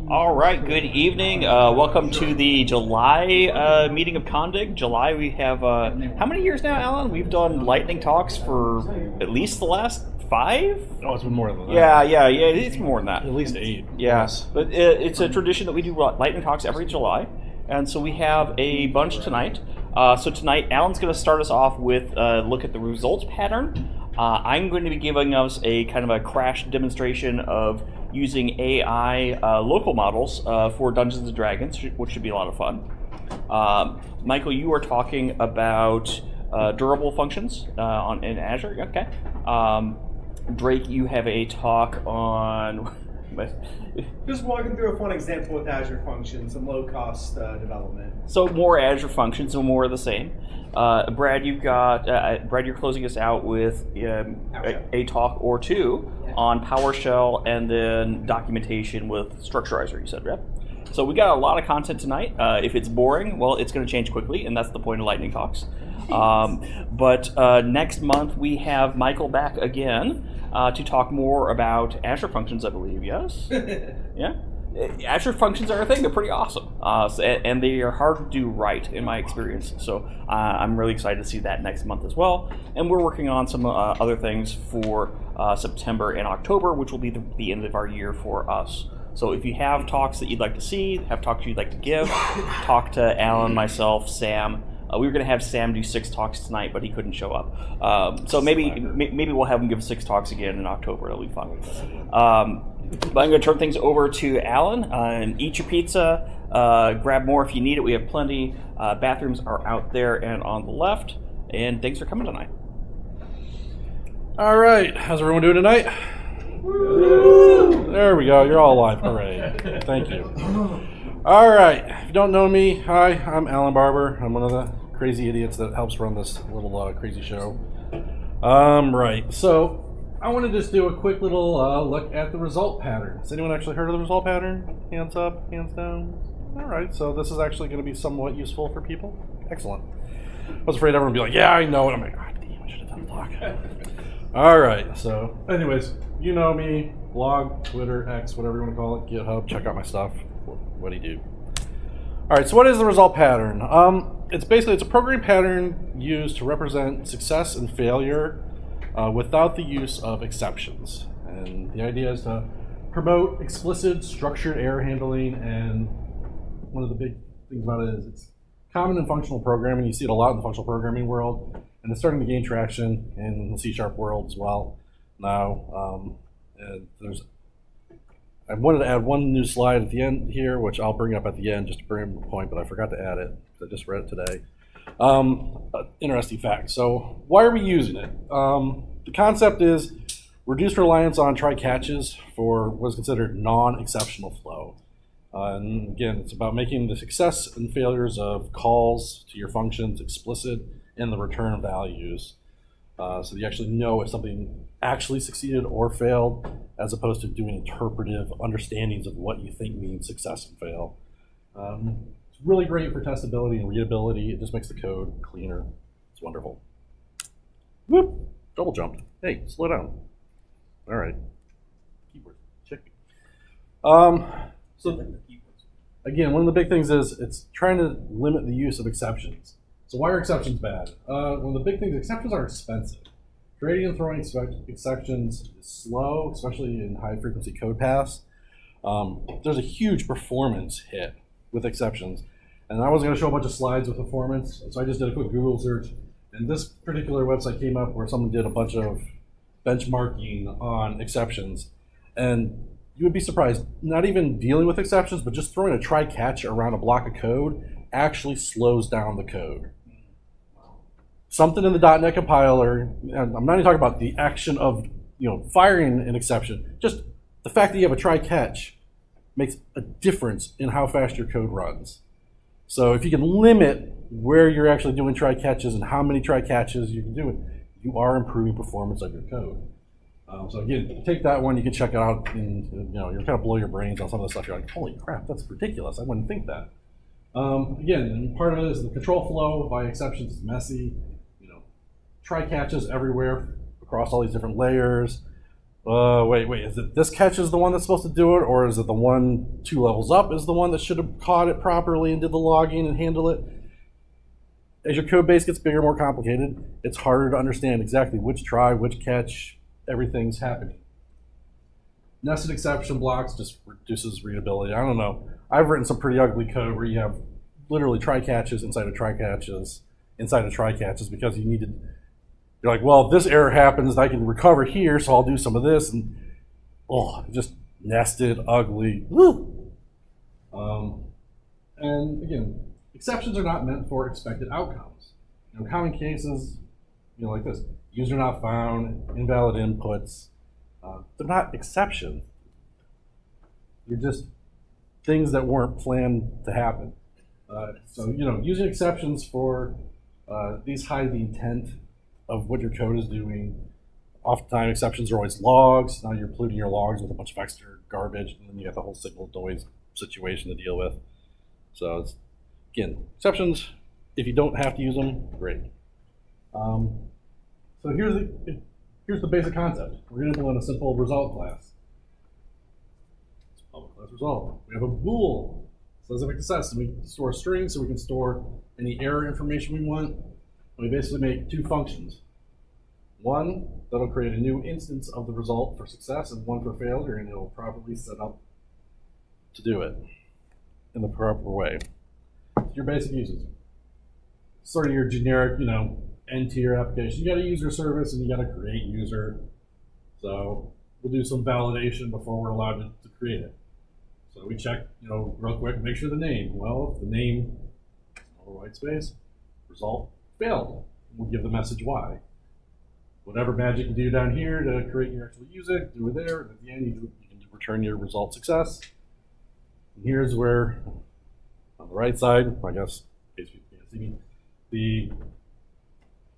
All right, good evening. Welcome to the July meeting of CONDG. July, we have, how many years now, Alan? We've done lightning talks for at least the last 5? Oh, it's been more than that. Yeah, it's been more than that. At least 8. Yes, but it's a tradition that we do lightning talks every July, and so we have a bunch tonight. So tonight, Alan's going to start us off with a look at the results pattern. I'm going to be giving us a kind of a crash demonstration of using AI local models for Dungeons & Dragons, which should be a lot of fun. Michael, you are talking about durable functions in Azure. Okay. Drake, you have a talk on... Just walking through a fun example with Azure functions, some low-cost development. So more Azure functions, so more of the same. Brad, you've got Brad. You're closing us out with a talk or two on PowerShell and then documentation with Structurizer. You said, right? So we got a lot of content tonight. If it's boring, well, it's going to change quickly, and that's the point of lightning talks. But next month we have Michael back again to talk more about Azure functions, I believe. Yes. Yeah. Azure functions are a thing. They're pretty awesome, and they are hard to do right, in my experience. So I'm really excited to see that next month as well. And we're working on some other things for September and October, which will be the end of our year for us. So if you have talks that you'd like to see, have talks you'd like to give, talk to Alan, myself, Sam. We were going to have Sam do 6 talks tonight, but he couldn't show up. So maybe we'll have him give 6 talks again in October. It'll be fun. But I'm going to turn things over to Alan and eat your pizza. Grab more if you need it. We have plenty. Bathrooms are out there and on the left. And thanks for coming tonight. All right. How's everyone doing tonight? Woo! There we go. You're all alive. Hooray. Thank you. All right. If you don't know me, hi. I'm Alan Barber. I'm one of the crazy idiots that helps run this little crazy show. Right. So I want to just do a quick little look at the result pattern. Has anyone actually heard of the result pattern? Hands up, hands down. All right, so this is actually going to be somewhat useful for people. Excellent. I was afraid everyone would be like, yeah, I know it. I'm like, God damn, I should have done the talk. All right, so anyways, you know me, blog, Twitter, X, whatever you want to call it, GitHub, check out my stuff. What do you do? All right, so what is the result pattern? It's a programming pattern used to represent success and failure without the use of exceptions. And the idea is to promote explicit structured error handling, and one of the big things about it is it's common in functional programming. You see it a lot in the functional programming world, and it's starting to gain traction in the C# world as well now. I wanted to add one new slide at the end here, which I'll bring up at the end just to bring a point, but I forgot to add it because I just read it today. Interesting fact. So why are we using it? The concept is reduced reliance on try-catches for what is considered non-exceptional flow. And again, it's about making the success and failures of calls to your functions explicit in the return values. So you actually know if something actually succeeded or failed, as opposed to doing interpretive understandings of what you think means success and fail. It's really great for testability and readability. It just makes the code cleaner. It's wonderful. Whoop! Double jumped. Hey, slow down. All right. Keyboard. Check. So again, one of the big things is it's trying to limit the use of exceptions. So why are exceptions bad? One of the big things, exceptions are expensive. Creating and throwing exceptions is slow, especially in high-frequency code paths. There's a huge performance hit with exceptions. And I was going to show a bunch of slides with performance, so I just did a quick Google search. And this particular website came up where someone did a bunch of benchmarking on exceptions. And you would be surprised, not even dealing with exceptions, but just throwing a try-catch around a block of code actually slows down the code. Something in the .NET compiler, and I'm not even talking about the action of firing an exception, just the fact that you have a try-catch makes a difference in how fast your code runs. So if you can limit where you're actually doing try-catches and how many try-catches you can do, you are improving performance of your code. So again, take that one, you can check it out, and you'll kind of blow your brains on some of the stuff. You're like, holy crap, that's ridiculous. I wouldn't think that. Again, and part of it is the control flow by exceptions is messy. Try catches everywhere across all these different layers. wait, is it this catch is the one that's supposed to do it, or is it the one 2 levels up is the one that should have caught it properly and did the logging and handle it? As your code base gets bigger, more complicated, it's harder to understand exactly which try, which catch, everything's happening. Nested exception blocks just reduces readability. I don't know. I've written some pretty ugly code where you have literally try catches inside of try catches inside of try catches because you're like, well, if this error happens, I can recover here, so I'll do some of this, and just nested, ugly. Woo! And again, exceptions are not meant for expected outcomes. Common cases, like this: user not found, invalid inputs. They're not exceptions. They're just things that weren't planned to happen. So using exceptions for these hide the intent of what your code is doing. Oftentimes, exceptions are always logs. Now you're polluting your logs with a bunch of extra garbage, and then you got the whole signal noise situation to deal with. So again, exceptions, if you don't have to use them, great. So here's the basic concept. We're going to implement a simple result class. It's public class result. We have a bool, specific success, and we store strings so we can store any error information we want. We basically make 2 functions. One that'll create a new instance of the result for success, and one for failure, and it'll properly set up to do it in the proper way. Your basic uses. Sort of your generic, end to your application. You got a user service and you got to create user. So we'll do some validation before we're allowed to create it. So we check, real quick, make sure the name. Well, if the name, white space, result failed. We'll give the message why. Whatever magic you do down here to create your actual user, do it there. And at the end, you can return your result success. And here's where, on the right side, I guess, in case you can't see me, the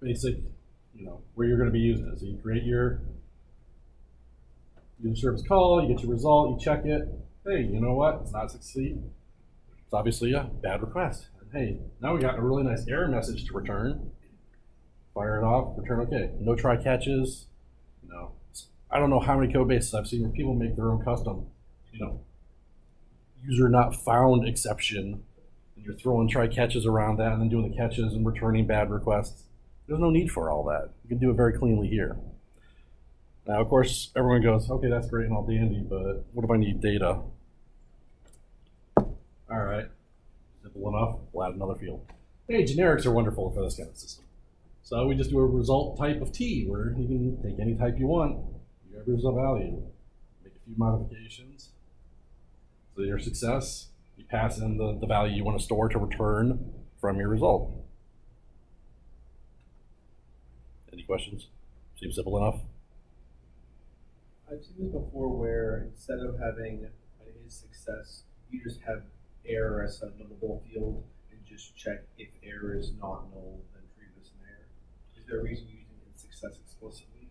basic, where you're going to be using it. So you create your user service call, you get your result, you check it. Hey, you know what? It's not succeed. It's obviously a bad request. And hey, now we got a really nice error message to return. Fire it off, return okay. No try catches. I don't know how many code bases I've seen where people make their own custom, user not found exception. And you're throwing try catches around that and then doing the catches and returning bad requests. There's no need for all that. You can do it very cleanly here. Now, of course, everyone goes, okay, that's great and all dandy, but what if I need data? All right, simple enough, we'll add another field. Hey, generics are wonderful for this kind of system. So we just do a result type of T, where you can take any type you want, you have your result value, make a few modifications. So your success, you pass in the value you want to store to return from your result. Any questions? Seems simple enough? I've seen this before where instead of having his success, you just have error as a nullable field and just check if error is not null, then treat this an error. Is there a reason you're using his success explicitly?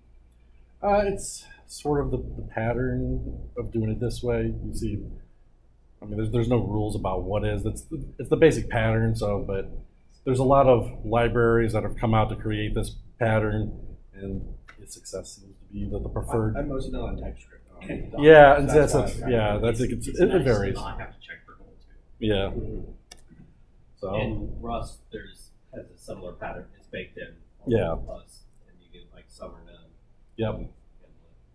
It's sort of the pattern of doing it this way. You see, there's no rules about what is. It's the basic pattern. So, but there's a lot of libraries that have come out to create this pattern, and its success seems to be the preferred. I'm mostly not on TypeScript. Yeah, and that's it varies. Not have to check for goal too. Yeah. So in Rust, has a similar pattern. It's baked in. Yeah. Plus, and you get like some or none. Yep.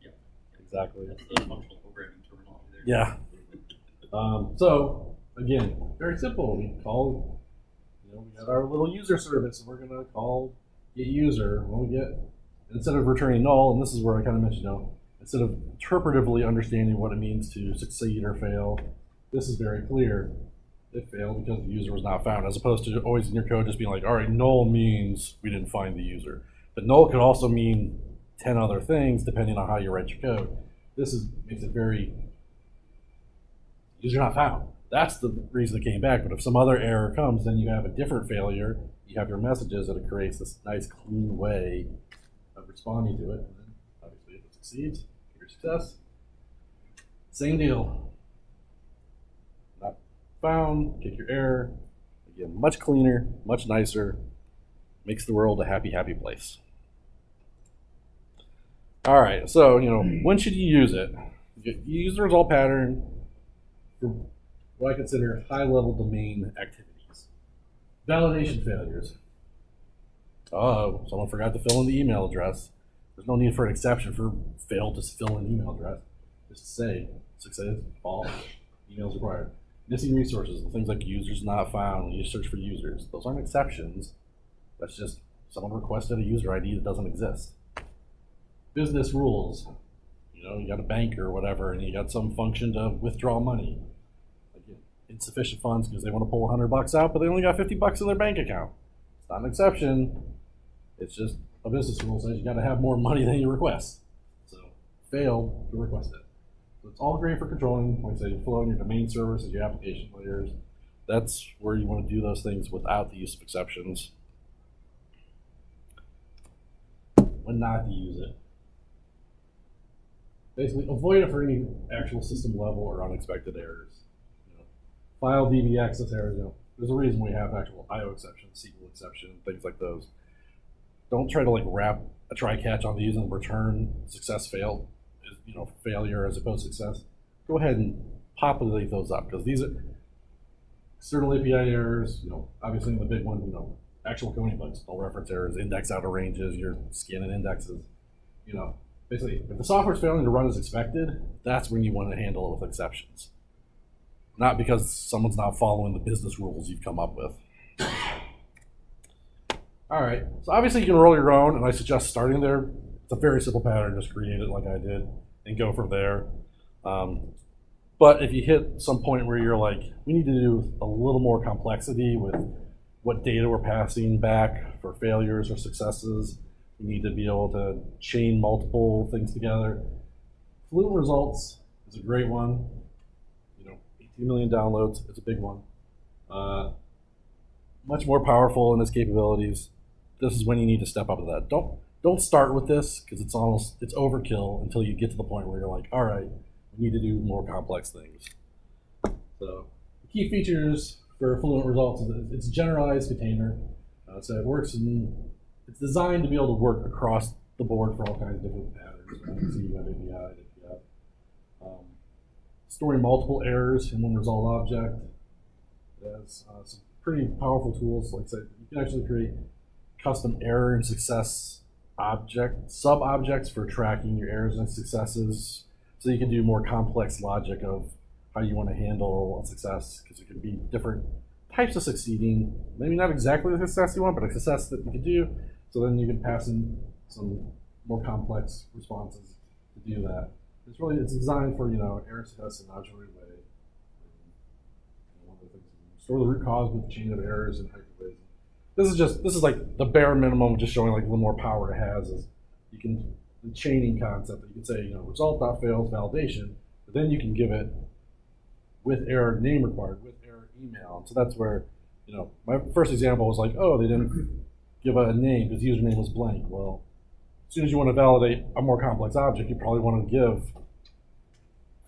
Yeah. Exactly. That's the functional programming terminology there. Yeah. So again, very simple. We call, we got our little user service, and we're gonna call get user. When we get, instead of returning null, and this is where I kind of mentioned, instead of interpretively understanding what it means to succeed or fail, this is very clear. It failed because the user was not found, as opposed to always in your code just being like, all right, null means we didn't find the user. But null could also mean 10 other things depending on how you write your code. This makes it very, user not found. That's the reason it came back. But if some other error comes, then you have a different failure. You have your messages, and it creates this nice, clean way of responding to it. And then, obviously, if it succeeds, your success. Same deal. Not found, kick your error. Again, much cleaner, much nicer. Makes the world a happy, happy place. All right, so when should you use it? You use the result pattern for what I consider high-level domain activities. Validation failures. Oh, someone forgot to fill in the email address. There's no need for an exception for failed to fill in email address. Just say success, false, emails required. Missing resources, things like users not found when you search for users. Those aren't exceptions. That's just someone requested a user ID that doesn't exist. Business rules. You got a bank or whatever, and you got some function to withdraw money. Like insufficient funds because they want to pull $100 out, but they only got $50 in their bank account. It's not an exception. It's just a business rule says you got to have more money than you request. So failed to request it. So it's all great for controlling, like I say, your flow in your domain services, your application layers. That's where you want to do those things without the use of exceptions. When not to use it. Basically, avoid it for any actual system level or unexpected errors. File DB access errors. There's a reason we have actual IO exceptions, SQL exception, things like those. Don't try to wrap a try catch on these and return success failed, failure as opposed to success. Go ahead and populate those up because these are external API errors. Obviously the big one. Actual coding bugs, no reference errors, index out of ranges, you're scanning indexes. Basically, if the software's failing to run as expected, that's when you want to handle it with exceptions. Not because someone's not following the business rules you've come up with. All right, so obviously you can roll your own, and I suggest starting there. It's a very simple pattern, just create it like I did, and go from there. But if you hit some point where you're like, we need to do a little more complexity with what data we're passing back for failures or successes, we need to be able to chain multiple things together. Fluent results is a great one. 18 million downloads, it's a big one. Much more powerful in its capabilities. This is when you need to step up to that. Don't start with this because it's overkill until you get to the point where you're like, all right, we need to do more complex things. So the key features for Fluent results is it's a generalized container. So it works it's designed to be able to work across the board for all kinds of different patterns. So you have API, storing multiple errors in one result object. It has some pretty powerful tools. Like I said, you can actually create custom error and success sub-objects for tracking your errors and successes. So you can do more complex logic of how you want to handle a success, because it can be different types of succeeding. Maybe not exactly the success you want, but a success that you can do. So then you can pass in some more complex responses to do that. It's designed for error success in an arbitrary way. One of the things, store the root cause with a chain of errors and hyperways. This is like the bare minimum, just showing like the more power it has is the chaining concept that you can say result.fails validation, but then you can give it with error name required, with error email. And so that's where my first example was like, oh, they didn't give a name because username was blank. Well, as soon as you want to validate a more complex object, you probably want to give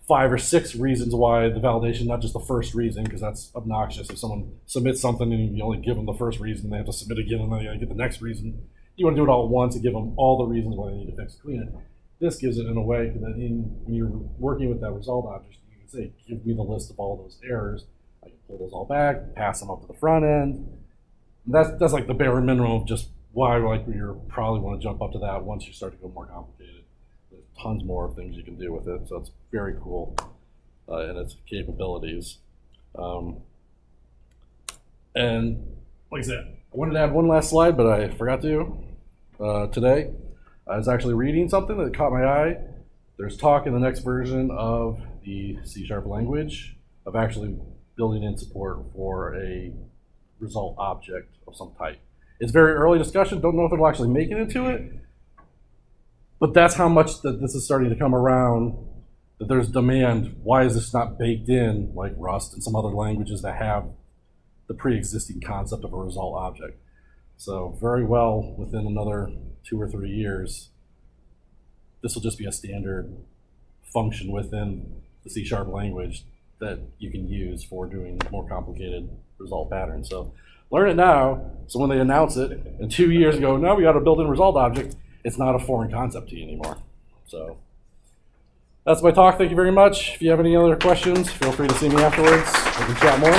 5 or 6 reasons why the validation, not just the first reason, because that's obnoxious. If someone submits something and you only give them the first reason, they have to submit again and then they get the next reason. You want to do it all at once and give them all the reasons why they need to fix clean it. This gives it in a way that when you're working with that result object, you can say, give me the list of all those errors. I can pull those all back, pass them up to the front end. And that's like the bare minimum of just why you probably want to jump up to that once you start to go more complicated. There's tons more things you can do with it, so it's very cool in its capabilities. And like I said, I wanted to add one last slide, but I forgot to today. I was actually reading something that caught my eye. There's talk in the next version of the C# language of actually building in support for a result object of some type. It's very early discussion. Don't know if it'll actually make it into it, but that's how much that this is starting to come around, that there's demand. Why is this not baked in like Rust and some other languages that have the pre-existing concept of a result object? So very well, within another 2 or 3 years, this will just be a standard function within the C# language that you can use for doing more complicated result patterns. So learn it now, so when they announce it, and 2 years ago, now we got a built-in result object, it's not a foreign concept to you anymore. So that's my talk. Thank you very much. If you have any other questions, feel free to see me afterwards. We can chat more.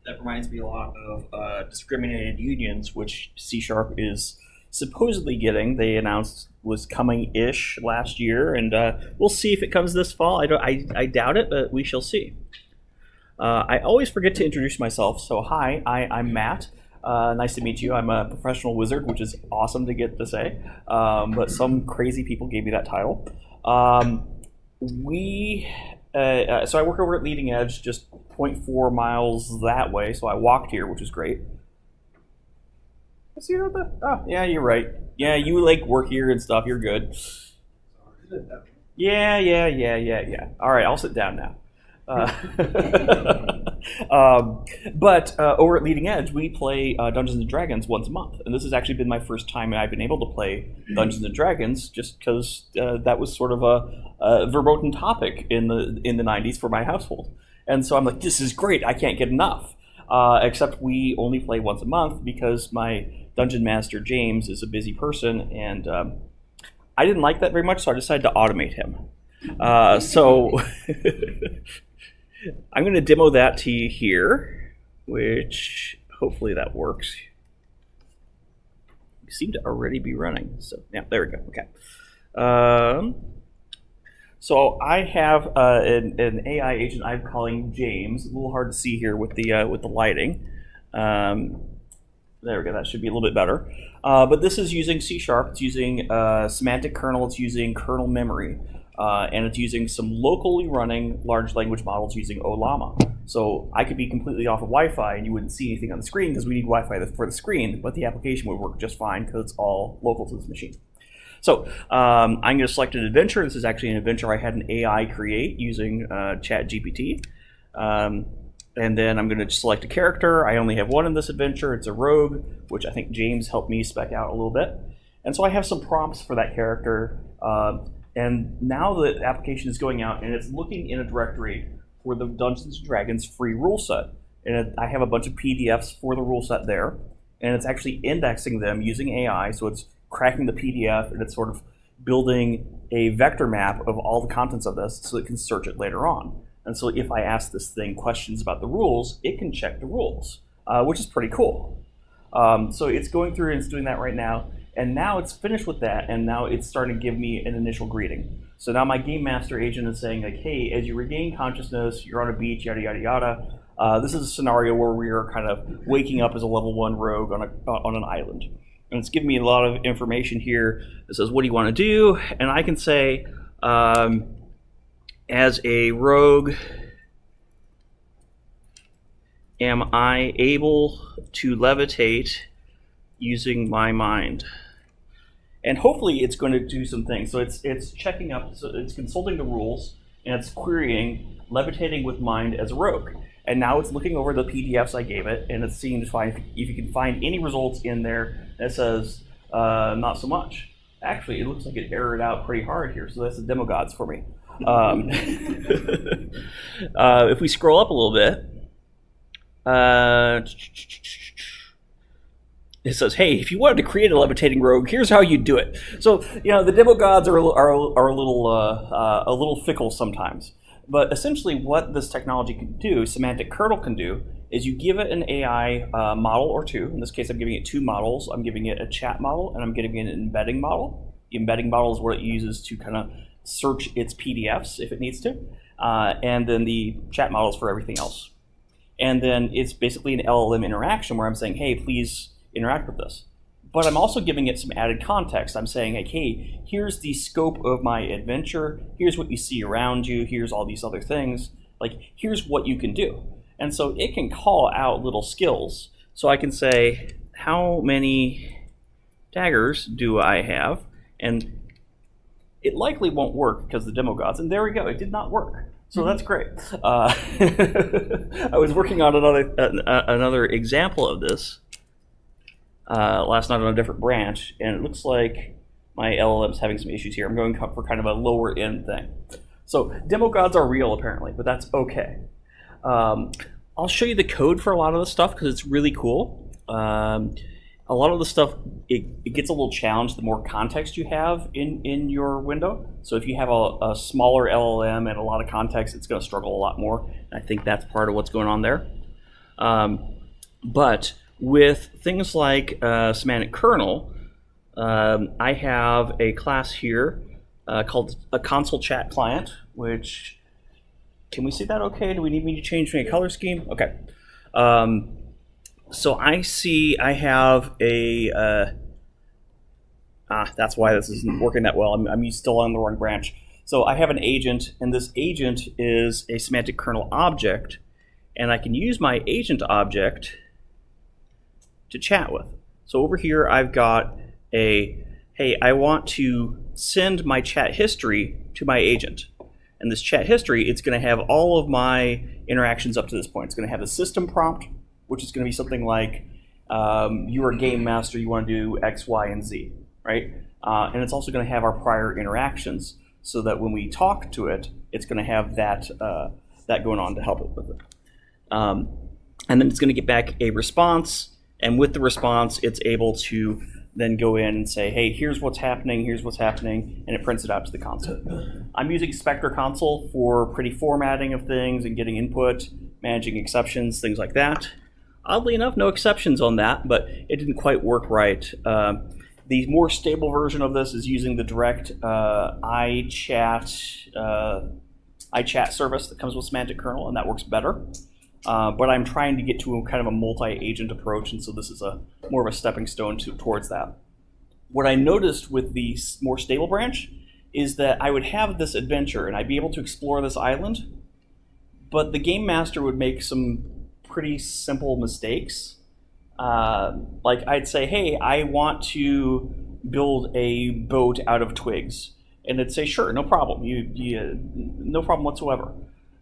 That reminds me a lot of discriminated unions, which C# is supposedly getting. They announced was coming-ish last year, and we'll see if it comes this fall. I doubt it, but we shall see. I always forget to introduce myself, so hi, I'm Matt. Nice to meet you. I'm a professional wizard, which is awesome to get to say, but some crazy people gave me that title. So I work over at Leading Edge, just 0.4 miles that way, so I walked here, which is great. See that? Oh, yeah, you're right. Yeah, you like work here and stuff. You're good. Yeah. All right, I'll sit down now. But over at Leading Edge, we play Dungeons and Dragons once a month, and this has actually been my first time I've been able to play Dungeons and Dragons, just because that was sort of a verboten topic in the 90s for my household, and so I'm like, this is great. I can't get enough. Except we only play once a month because my Dungeon Master James is a busy person, and I didn't like that very much, so I decided to automate him. So I'm going to demo that to you here, which hopefully that works. You seem to already be running, so yeah, there we go. Okay. So I have an AI agent I'm calling James. A little hard to see here with the lighting. There we go. That should be a little bit better. But this is using C#. It's using semantic kernel. It's using kernel memory. And it's using some locally running large language models using Ollama. So I could be completely off of Wi-Fi and you wouldn't see anything on the screen because we need Wi-Fi for the screen, but the application would work just fine because it's all local to this machine. So I'm going to select an adventure. This is actually an adventure I had an AI create using ChatGPT. And then I'm going to select a character. I only have one in this adventure. It's a rogue, which I think James helped me spec out a little bit. And so I have some prompts for that character. And now the application is going out and it's looking in a directory for the Dungeons & Dragons free rule set. And I have a bunch of PDFs for the rule set there. And it's actually indexing them using AI. So it's cracking the PDF and it's sort of building a vector map of all the contents of this so it can search it later on. And so if I ask this thing questions about the rules, it can check the rules, which is pretty cool. So it's going through and it's doing that right now. And now it's finished with that, and now it's starting to give me an initial greeting. So now my Game Master agent is saying, like, hey, as you regain consciousness, you're on a beach, yada, yada, yada. This is a scenario where we are kind of waking up as a level 1 rogue on an island. And it's giving me a lot of information here that says, what do you want to do? And I can say, as a rogue, am I able to levitate using my mind? And hopefully it's going to do some things. So it's checking up, so it's consulting the rules, and it's querying levitating with mind as a rogue. And now it's looking over the PDFs I gave it, and it's seeing to find if you can find any results in there that says not so much. Actually, it looks like it errored out pretty hard here, so that's the demo gods for me. If we scroll up a little bit, it says, hey, if you wanted to create a levitating rogue, here's how you do it. So, you know, the demo gods are a little fickle sometimes. But essentially what this technology can do, semantic kernel can do, is you give it an AI model or two. In this case, I'm giving it 2 models. I'm giving it a chat model, and I'm giving it an embedding model. The embedding model is what it uses to kind of search its PDFs if it needs to. And then the chat model is for everything else. And then it's basically an LLM interaction where I'm saying, hey, please interact with this. But I'm also giving it some added context. I'm saying, like, hey, here's the scope of my adventure. Here's what you see around you. Here's all these other things. Like, here's what you can do. And so it can call out little skills. So I can say, how many daggers do I have? And it likely won't work because of the demo gods. And there we go. It did not work. So that's great. I was working on another example of this last night on a different branch, and it looks like my LLM's having some issues here. I'm going for kind of a lower end thing. So demo gods are real apparently, but that's okay. I'll show you the code for a lot of this stuff because it's really cool. a lot of the stuff, it gets a little challenged the more context you have in your window. So if you have a smaller LLM and a lot of context, it's going to struggle a lot more. I think that's part of what's going on there. But with things like semantic kernel, I have a class here called a console chat client, which, can we see that okay? Do we need me to change my color scheme? Okay. So I see I have a, that's why this isn't working that well. I'm still on the wrong branch. So I have an agent, and this agent is a semantic kernel object, and I can use my agent object to chat with. So over here I've got hey, I want to send my chat history to my agent. And this chat history, it's going to have all of my interactions up to this point. It's going to have a system prompt, which is going to be something like, you're a game master, you want to do X, Y, and Z, right? And it's also going to have our prior interactions so that when we talk to it, it's going to have that, that going on to help it with it. And then it's going to get back a response, and with the response, it's able to then go in and say, hey, here's what's happening, and it prints it out to the console. I'm using Spectre Console for pretty formatting of things and getting input, managing exceptions, things like that. Oddly enough, no exceptions on that, but it didn't quite work right. The more stable version of this is using the direct iChat service that comes with semantic kernel, and that works better. But I'm trying to get to a kind of a multi-agent approach, and so this is more of a stepping stone towards that. What I noticed with the more stable branch is that I would have this adventure, and I'd be able to explore this island, but the game master would make some pretty simple mistakes. Like I'd say, hey, I want to build a boat out of twigs. And it'd say, sure, no problem. No problem whatsoever.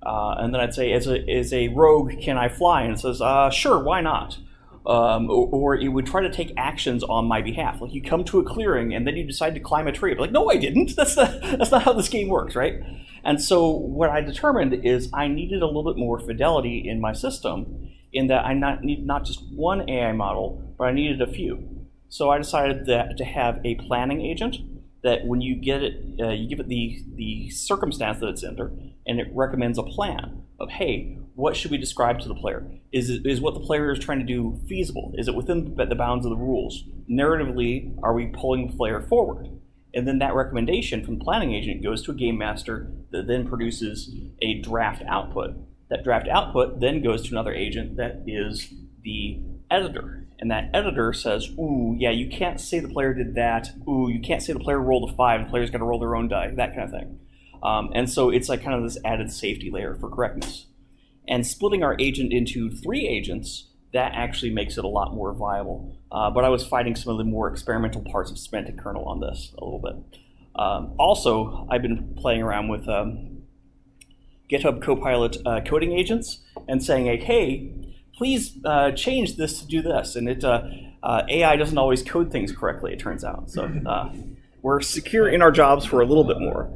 And then I'd say, as a rogue, can I fly? And it says, sure, why not? Or it would try to take actions on my behalf. Like you come to a clearing and then you decide to climb a tree. Like, no, I didn't. That's not how this game works, right? And so what I determined is I needed a little bit more fidelity in my system, in that I needed not just one AI model, but I needed a few. So I decided to have a planning agent that when you get it, you give it the circumstance that it's under, and it recommends a plan of, hey, what should we describe to the player? Is what the player is trying to do feasible? Is it within the bounds of the rules? Narratively, are we pulling the player forward? And then that recommendation from the planning agent goes to a game master that then produces a draft output. That draft output then goes to another agent that is the editor. And that editor says, ooh, yeah, you can't say the player did that. Ooh, you can't say the player rolled a 5. The player's got to roll their own die, that kind of thing. And so it's like kind of this added safety layer for correctness. And splitting our agent into 3 agents, that actually makes it a lot more viable. But I was fighting some of the more experimental parts of semantic kernel on this a little bit. Also, I've been playing around with GitHub Copilot coding agents and saying, hey, please change this to do this. And AI doesn't always code things correctly, it turns out. So we're secure in our jobs for a little bit more.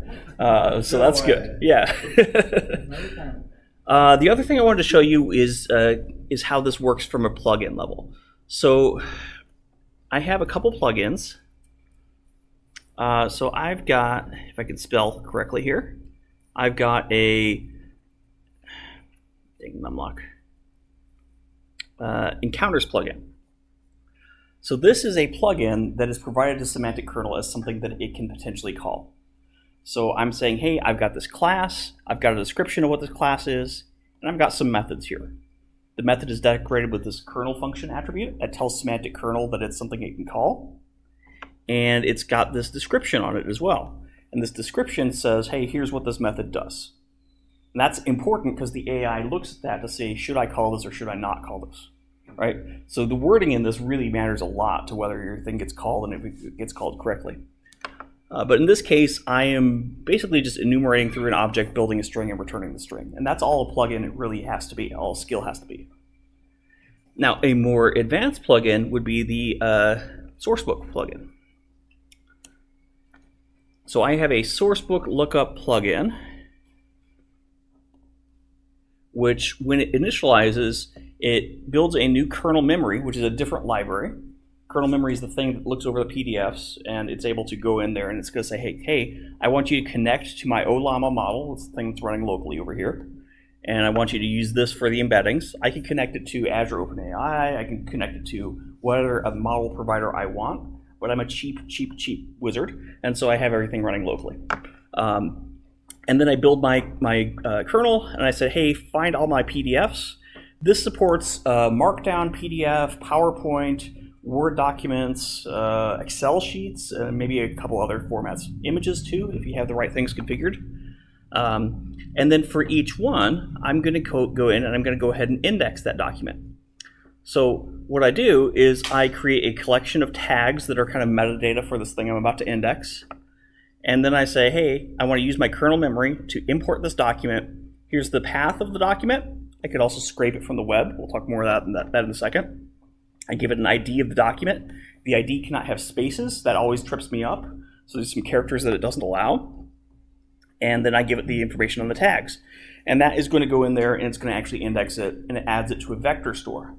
So that's good. Yeah. The other thing I wanted to show you is how this works from a plugin level. So I have a couple plugins. So I've got, if I can spell correctly here, I've got a encounters plugin. So this is a plugin that is provided to semantic kernel as something that it can potentially call. So I'm saying, hey, I've got this class, I've got a description of what this class is, and I've got some methods here. The method is decorated with this kernel function attribute that tells semantic kernel that it's something it can call. And it's got this description on it as well. And this description says, hey, here's what this method does. And that's important because the AI looks at that to say, should I call this or should I not call this? Right? So the wording in this really matters a lot to whether your thing gets called and if it gets called correctly. But in this case, I am basically just enumerating through an object, building a string, and returning the string. And that's all a plugin it really has to be, all a skill has to be. Now, a more advanced plugin would be the sourcebook plugin. So I have a sourcebook lookup plugin, which when it initializes, it builds a new kernel memory, which is a different library, Kernel memory is the thing that looks over the PDFs, and it's able to go in there and it's going to say, hey, I want you to connect to my OLLAMA model. It's the thing that's running locally over here. And I want you to use this for the embeddings. I can connect it to Azure OpenAI. I can connect it to whatever model provider I want. But I'm a cheap wizard, and so I have everything running locally. And then I build my kernel, and I said, hey, find all my PDFs. This supports Markdown, PDF, PowerPoint, Word documents, Excel sheets, and maybe a couple other formats. Images too, if you have the right things configured. And then for each one, I'm going to go in and I'm going to go ahead and index that document. So what I do is I create a collection of tags that are kind of metadata for this thing I'm about to index. And then I say, hey, I want to use my kernel memory to import this document. Here's the path of the document. I could also scrape it from the web. We'll talk more about that in a second. I give it an ID of the document. The ID cannot have spaces. That always trips me up. So there's some characters that it doesn't allow. And then I give it the information on the tags. And that is going to go in there, and it's going to actually index it, and it adds it to a vector store.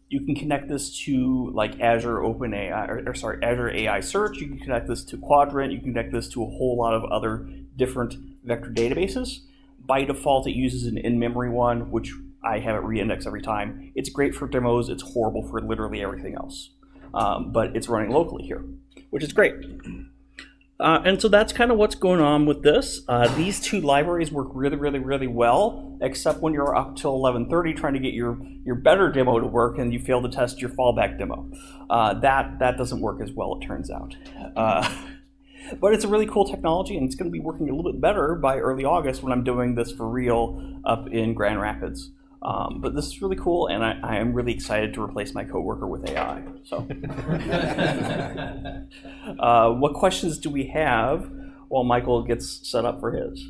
You can connect this to like Azure OpenAI, Azure AI Search. You can connect this to Quadrant. You can connect this to a whole lot of other different vector databases. By default, it uses an in-memory one, which I have it re-indexed every time. It's great for demos. It's horrible for literally everything else. But it's running locally here, which is great. And so that's kind of what's going on with this. These two libraries work really well, except when you're up till 11:30 trying to get your better demo to work and you fail to test your fallback demo. That doesn't work as well, it turns out. But it's a really cool technology, and it's going to be working a little bit better by early August when I'm doing this for real up in Grand Rapids. But this is really cool, and I am really excited to replace my coworker with AI. So, what questions do we have while Michael gets set up for his?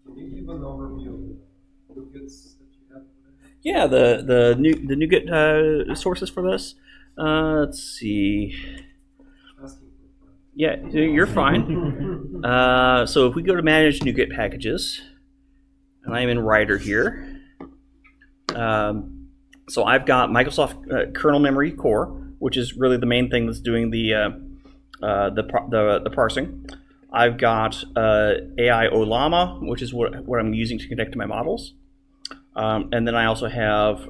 Can you give an overview of the NuGets that you have? Yeah, the NuGet sources for this. Let's see. Yeah, you're fine. So if we go to Manage NuGet Packages, and I'm in Writer here. So I've got Microsoft kernel memory core, which is really the main thing that's doing the parsing. I've got AI OLLAMA, which is what I'm using to connect to my models. And then I also have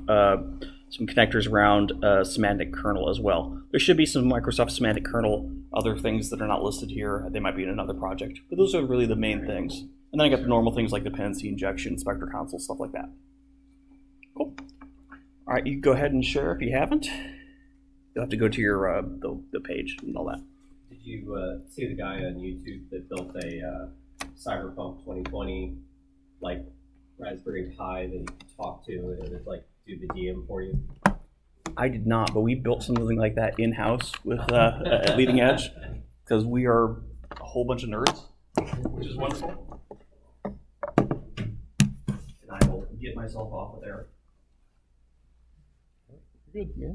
some connectors around semantic kernel as well. There should be some Microsoft semantic kernel other things that are not listed here. They might be in another project. But those are really the main things. And then I got the normal things like dependency injection, inspector console, stuff like that. Cool. All right, you can go ahead and share if you haven't. You'll have to go to your the page and all that. Did you see the guy on YouTube that built a Cyberpunk 2020 like Raspberry Pi that you could talk to and it would like do the DM for you? I did not, but we built something like that in-house with at Leading Edge because we are a whole bunch of nerds, which is wonderful. And I will get myself off of there. Good. Yeah.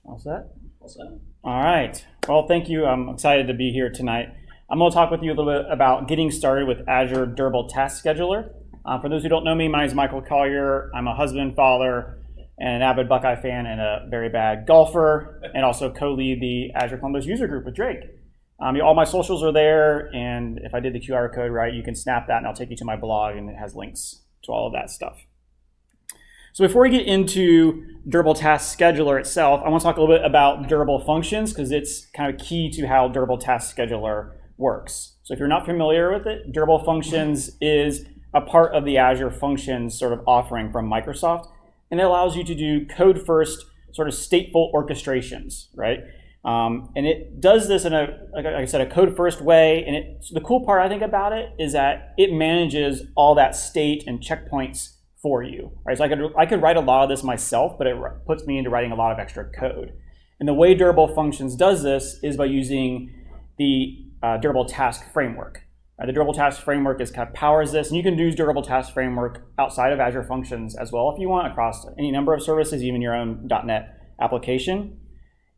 All set? All set. All right. Well, thank you. I'm excited to be here tonight. I'm going to talk with you a little bit about getting started with Azure Durable Task Scheduler. For those who don't know me, my name is Michael Collier. I'm a husband, father, and an avid Buckeye fan and a very bad golfer, and also co-lead the Azure Columbus user group with Drake. All my socials are there, and if I did the QR code right, you can snap that and I'll take you to my blog, and it has links to all of that stuff. So before we get into Durable Task Scheduler itself, I want to talk a little bit about durable functions because it's kind of key to how Durable Task Scheduler works. So if you're not familiar with it, Durable Functions is a part of the Azure Functions sort of offering from Microsoft, and it allows you to do code-first sort of stateful orchestrations, right? And it does this in like I said, a code-first way. And so the cool part I think about it is that it manages all that state and checkpoints for you, right? So I could write a lot of this myself, but it puts me into writing a lot of extra code. And the way Durable Functions does this is by using the Durable Task Framework. The Durable Task Framework kind of powers this, and you can use Durable Task Framework outside of Azure Functions as well if you want, across any number of services, even your own .NET application.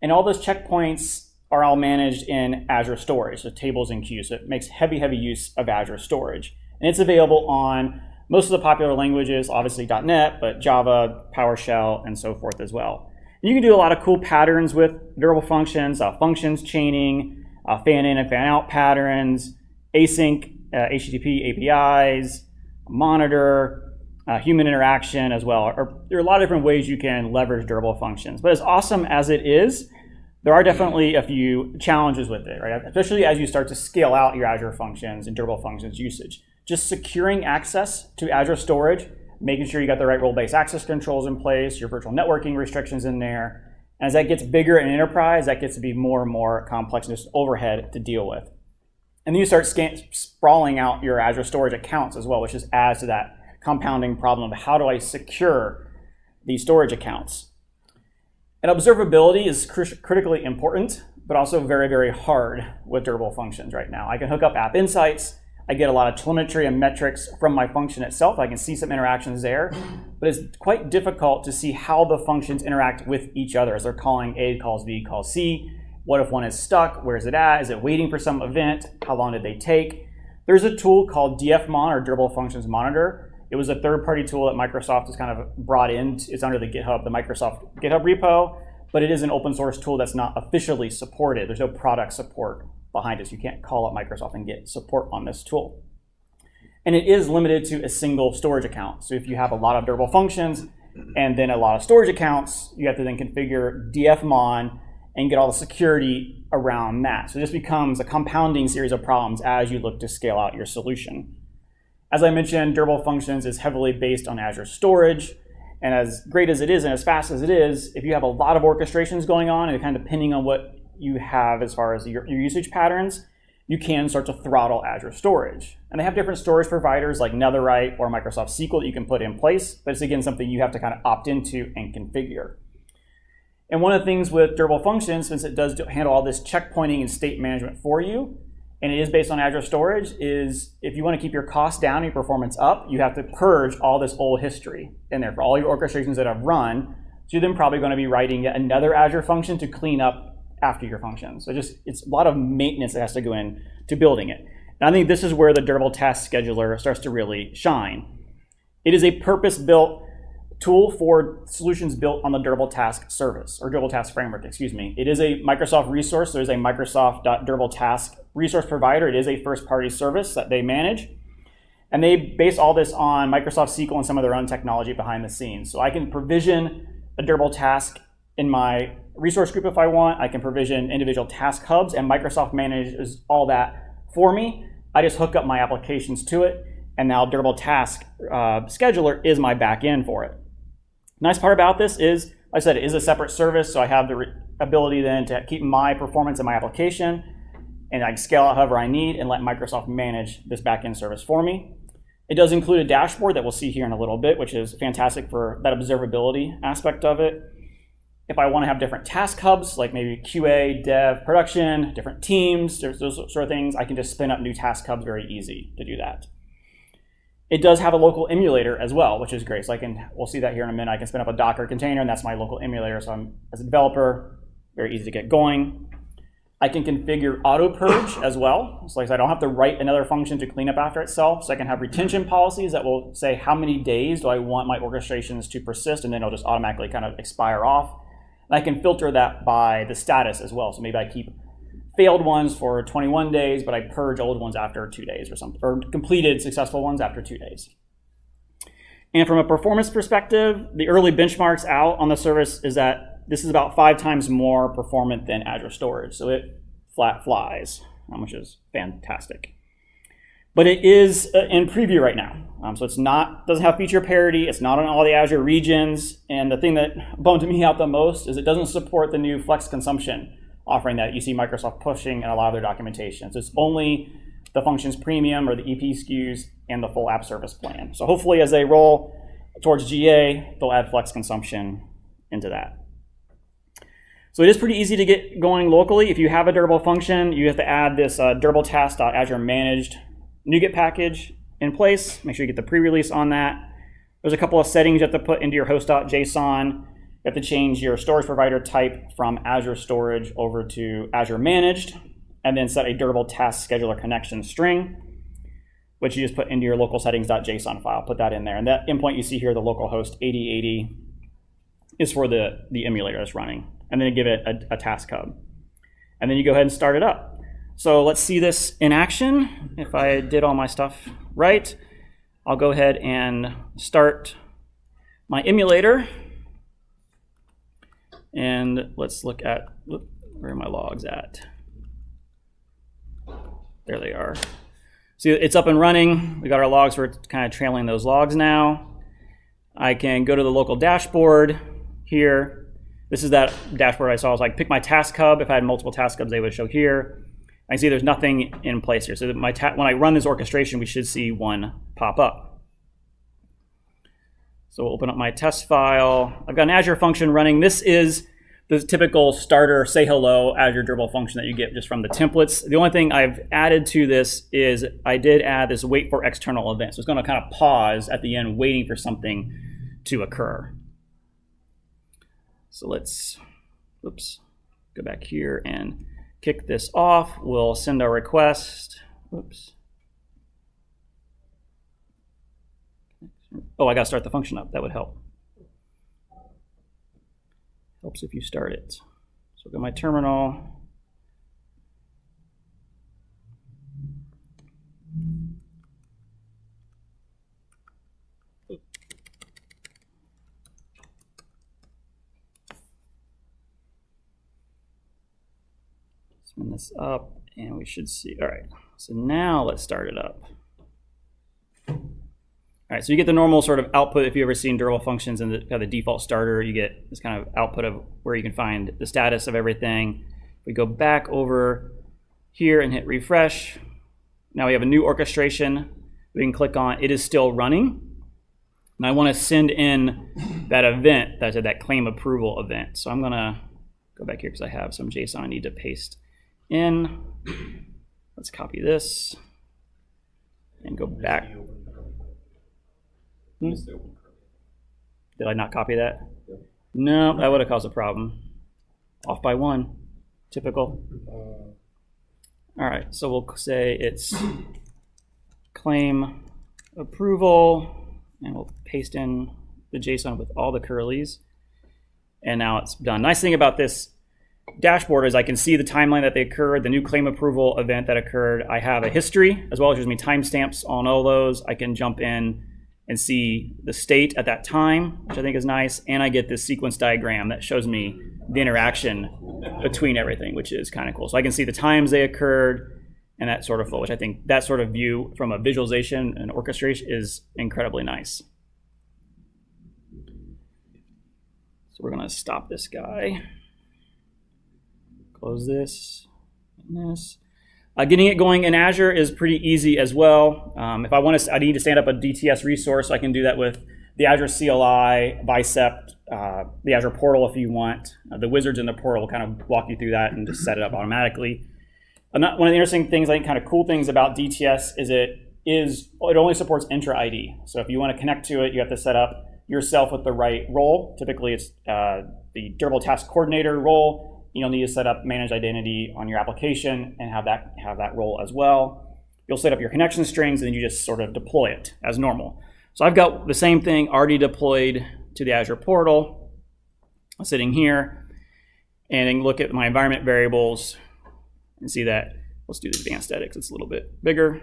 And all those checkpoints are all managed in Azure Storage, so tables and queues. So it makes heavy use of Azure Storage. And it's available on Most of the popular languages, obviously .NET, but Java, PowerShell, and so forth as well. And you can do a lot of cool patterns with durable functions, functions chaining, fan in and fan out patterns, async, HTTP APIs, monitor, human interaction as well. There are a lot of different ways you can leverage durable functions. But as awesome as it is, there are definitely a few challenges with it, right? Especially as you start to scale out your Azure functions and durable functions usage. Just securing access to Azure storage, making sure you got the right role-based access controls in place, your virtual networking restrictions in there. And as that gets bigger in enterprise, that gets to be more and more complex and just overhead to deal with. And then you start sprawling out your Azure storage accounts as well, which just adds to that compounding problem of how do I secure these storage accounts. And observability is critically important, but also very, very hard with durable functions right now. I can hook up App Insights. I get a lot of telemetry and metrics from my function itself. I can see some interactions there, but it's quite difficult to see how the functions interact with each other as they're calling A, calls B, calls C. What if one is stuck? Where is it at? Is it waiting for some event? How long did they take? There's a tool called DFMon, or Durable Functions Monitor. It was a third-party tool that Microsoft has kind of brought in. It's under the Microsoft GitHub repo, but it is an open source tool that's not officially supported. There's no product support behind it, so you can't call up Microsoft and get support on this tool. And it is limited to a single storage account. So if you have a lot of durable functions and then a lot of storage accounts, you have to then configure DFMon and get all the security around that. So this becomes a compounding series of problems as you look to scale out your solution. As I mentioned, durable functions is heavily based on Azure storage. And as great as it is and as fast as it is, if you have a lot of orchestrations going on and kind of depending on what you have as far as your usage patterns, you can start to throttle Azure storage. And they have different storage providers like Netherite or Microsoft SQL that you can put in place, but it's again something you have to kind of opt into and configure. And one of the things with durable functions, since it does handle all this checkpointing and state management for you, and it is based on Azure storage, is if you want to keep your costs down and your performance up, you have to purge all this old history in there for all your orchestrations that have run. So you're then probably going to be writing yet another Azure function to clean up after your function. So it's a lot of maintenance that has to go in to building it. And I think this is where the durable task scheduler starts to really shine. It is a purpose-built tool for solutions built on the durable task service, or durable task framework, excuse me. It is a Microsoft resource. There's a Microsoft.durable task resource provider. It is a first-party service that they manage. And they base all this on Microsoft SQL and some of their own technology behind the scenes. So I can provision a durable task in my resource group if I want. I can provision individual task hubs, and Microsoft manages all that for me. I just hook up my applications to it, and now Durable Task Scheduler is my back end for it. Nice part about this is, like I said, it is a separate service, so I have the ability then to keep my performance in my application, and I can scale out however I need and let Microsoft manage this back end service for me. It does include a dashboard that we'll see here in a little bit, which is fantastic for that observability aspect of it. If I want to have different task hubs, like maybe QA, dev, production, different teams, there's those sort of things, I can just spin up new task hubs very easy to do that. It does have a local emulator as well, which is great. So we'll see that here in a minute. I can spin up a Docker container, and that's my local emulator. So as a developer, very easy to get going. I can configure auto purge as well. So like I said, I don't have to write another function to clean up after itself. So I can have retention policies that will say how many days do I want my orchestrations to persist, and then it'll just automatically kind of expire off. And I can filter that by the status as well. So maybe I keep failed ones for 21 days, but I purge old ones after 2 days or something, or completed successful ones after 2 days. And from a performance perspective, the early benchmarks out on the service is that this is about 5 times more performant than Azure Storage. So it flat flies, which is fantastic. But it is in preview right now. So it's doesn't have feature parity. It's not on all the Azure regions. And the thing that bummed me out the most is it doesn't support the new flex consumption offering that you see Microsoft pushing in a lot of their documentation. So it's only the Functions Premium or the EP SKUs and the full app service plan. So hopefully as they roll towards GA, they'll add flex consumption into that. So it is pretty easy to get going locally. If you have a durable function, you have to add this durable task.azure managed NuGet package in place. Make sure you get the pre-release on that. There's a couple of settings you have to put into your host.json. You have to change your storage provider type from Azure Storage over to Azure Managed, and then set a durable task scheduler connection string. which you just put into your local settings.json file. Put that in there. And that endpoint you see here, the localhost 8080, is for the emulator that's running. And then you give it a task hub. And then you go ahead and start it up. So let's see this in action. If I did all my stuff right, I'll go ahead and start my emulator. And let's look at, where are my logs at? There they are. See, it's up and running. We got our logs. We're kind of trailing those logs now. I can go to the local dashboard here. This is that dashboard I saw. I was like, pick my task hub. If I had multiple task hubs, they would show here. I see there's nothing in place here. So that when I run this orchestration, we should see one pop up. So we'll open up my test file. I've got an Azure function running. This is the typical starter say hello Azure durable function that you get just from the templates. The only thing I've added to this is I did add this wait for external event. So it's going to kind of pause at the end waiting for something to occur. So let's, oops, go back here and kick this off. We'll send our request. Oops. Oh, I got to start the function up. That would help. Helps if you start it. So I'll go to my terminal. Spin this up and we should see. All right, so now let's start it up. All right, so you get the normal sort of output. If you've ever seen durable functions and the default starter, you get this kind of output of where you can find the status of everything. If we go back over here and hit refresh, now we have a new orchestration. We can click on, it is still running. And I want to send in that event, that claim approval event. So I'm gonna go back here because I have some JSON I need to paste in. Let's copy this and go back. Did I not copy that? No, that would have caused a problem. Off by one. Typical. All right, so we'll say it's claim approval, and we'll paste in the JSON with all the curlies. And now it's done. Nice thing about this dashboard is I can see the timeline that they occurred, the new claim approval event that occurred. I have a history, as well as gives me timestamps on all those. I can jump in and see the state at that time, which I think is nice. And I get this sequence diagram that shows me the interaction between everything, which is kind of cool. So I can see the times they occurred and that sort of flow, which I think that sort of view from a visualization and orchestration is incredibly nice. So we're going to stop this guy. Close this and this. Getting it going in Azure is pretty easy as well. If I need to stand up a DTS resource, I can do that with the Azure CLI, Bicep, the Azure portal if you want. The wizards in the portal will kind of walk you through that and just set it up automatically. One of the interesting things, I think kind of cool things about DTS is it only supports intra ID. So if you want to connect to it, you have to set up yourself with the right role. Typically it's the durable task coordinator role. You'll need to set up managed identity on your application and have that role as well. You'll set up your connection strings and then you just sort of deploy it as normal. So I've got the same thing already deployed to the Azure portal. I'm sitting here and I can look at my environment variables and see that. Let's do the advanced edits. It's a little bit bigger.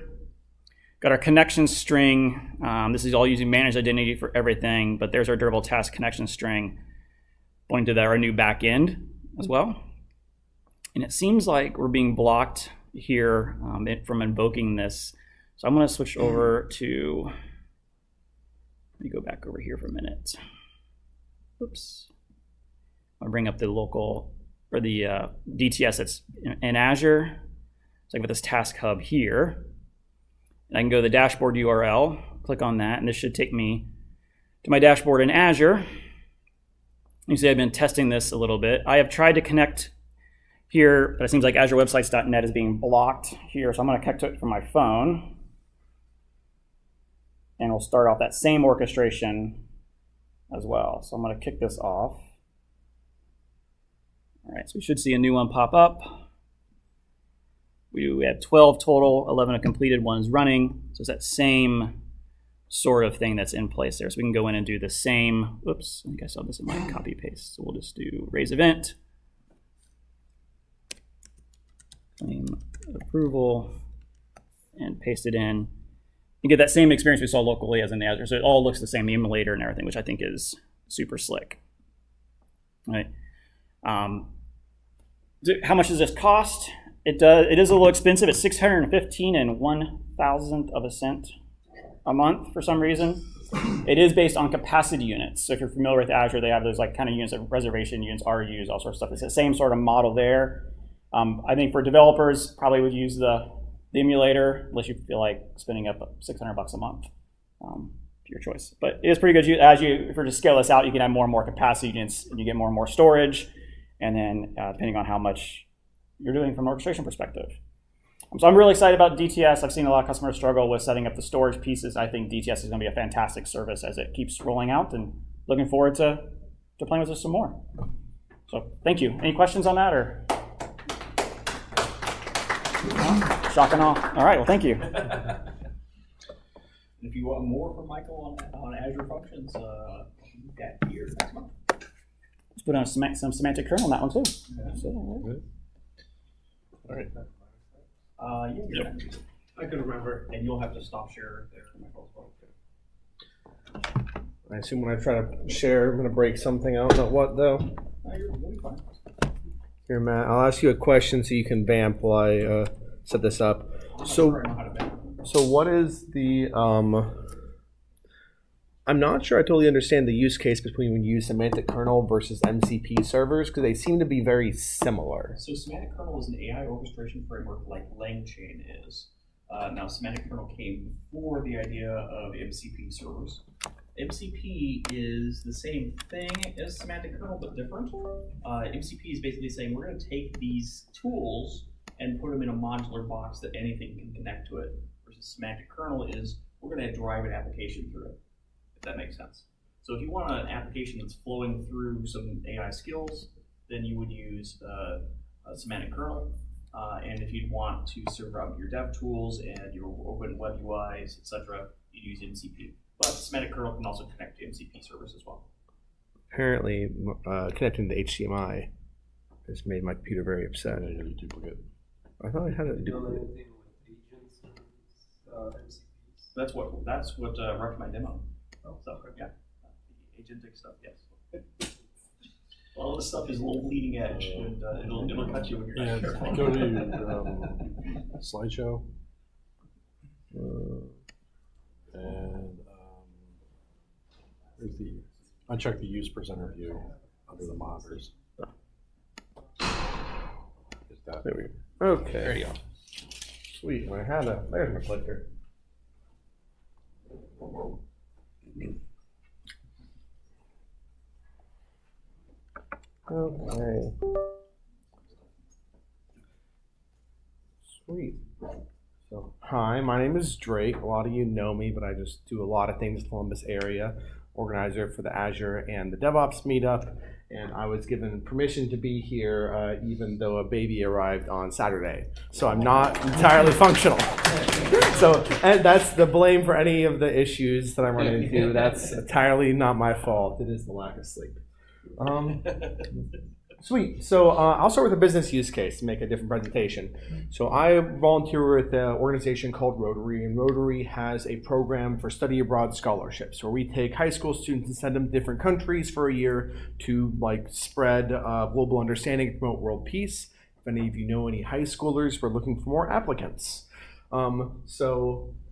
Got our connection string. This is all using managed identity for everything, but there's our durable task connection string pointing to our new backend as well. And it seems like we're being blocked here from invoking this. So I'm going to switch over to, let me go back over here for a minute. Oops. I'll bring up the local, or the DTS that's in Azure. So I got this task hub here. And I can go to the dashboard URL, click on that, and this should take me to my dashboard in Azure. You see I've been testing this a little bit. I have tried to connect here, but it seems like AzureWebsites.net is being blocked here. So I'm going to connect to it from my phone. And we'll start off that same orchestration as well. So I'm going to kick this off. All right, so we should see a new one pop up. We have 12 total, 11 are completed, 1 is running. So it's that same sort of thing that's in place there. So we can go in and do the same. Oops, I think I saw this in my copy paste. So we'll just do raise event, claim approval, and paste it in. You get that same experience we saw locally as in the Azure. So it all looks the same, the emulator and everything, which I think is super slick. All right. How much does this cost? It is a little expensive. It's 615 and 1/1000 of a cent a month for some reason. It is based on capacity units. So if you're familiar with Azure, they have those like kind of units, like reservation units, RUs, all sorts of stuff. It's the same sort of model there. I think for developers, probably would use the emulator unless you feel like spending up $600 a month. Your choice, but it is pretty good. If you're to scale this out, you can have more and more capacity units, and you get more and more storage, and then depending on how much you're doing from an orchestration perspective. So I'm really excited about DTS. I've seen a lot of customers struggle with setting up the storage pieces. I think DTS is going to be a fantastic service as it keeps rolling out, and looking forward to playing with this some more. So thank you. Any questions on that, or? Shock and awe. All right. Well, thank you. If you want more from Michael on Azure Functions, that here next month. Let's put on some semantic kernel on that one too. Yeah. So, All right. Yeah. I can remember, and you'll have to stop share there, Michael. I assume when I try to share, I'm going to break something. I don't know what though. You'll be fine. Here, Matt, I'll ask you a question so you can vamp while I set this up. So what is the, I'm not sure I totally understand the use case between when you use semantic kernel versus MCP servers, because they seem to be very similar. So semantic kernel is an AI orchestration framework like LangChain is. Now semantic kernel came before the idea of MCP servers. MCP is the same thing as semantic kernel, but different. MCP is basically saying we're going to take these tools and put them in a modular box that anything can connect to it. Versus semantic kernel is we're going to drive an application through it, if that makes sense. So if you want an application that's flowing through some AI skills, then you would use a semantic kernel. And if you'd want to serve out your dev tools and your open web UIs, etc., you'd use MCP. But semantic kernel can also connect to MCP servers as well. Apparently, connecting to HDMI has made my computer very upset. Yeah, you duplicate. I thought I had a You don't know duplicate. anything with agents and MCPs? That's what wrecked my demo. So yeah, the agentic stuff, yes. All this stuff is a little leading edge, and it'll cut you when you're Yeah, not careful. go to slideshow. And there's uncheck the use presenter view under the monitors. Is that There we go. Okay. There you go. Sweet. When I had there's my clicker. Okay. Sweet. So, hi, my name is Drake. A lot of you know me, but I just do a lot of things in the Columbus area. Organizer for the Azure and the DevOps meetup, and I was given permission to be here even though a baby arrived on Saturday. So I'm not entirely functional. So and that's the blame for any of the issues that I'm running into. That's entirely not my fault. It is the lack of sleep. Sweet. So I'll start with a business use case to make a different presentation. So I volunteer with an organization called Rotary, and Rotary has a program for study abroad scholarships where we take high school students and send them to different countries for a year to spread global understanding, promote world peace. If any of you know any high schoolers, we're looking for more applicants. And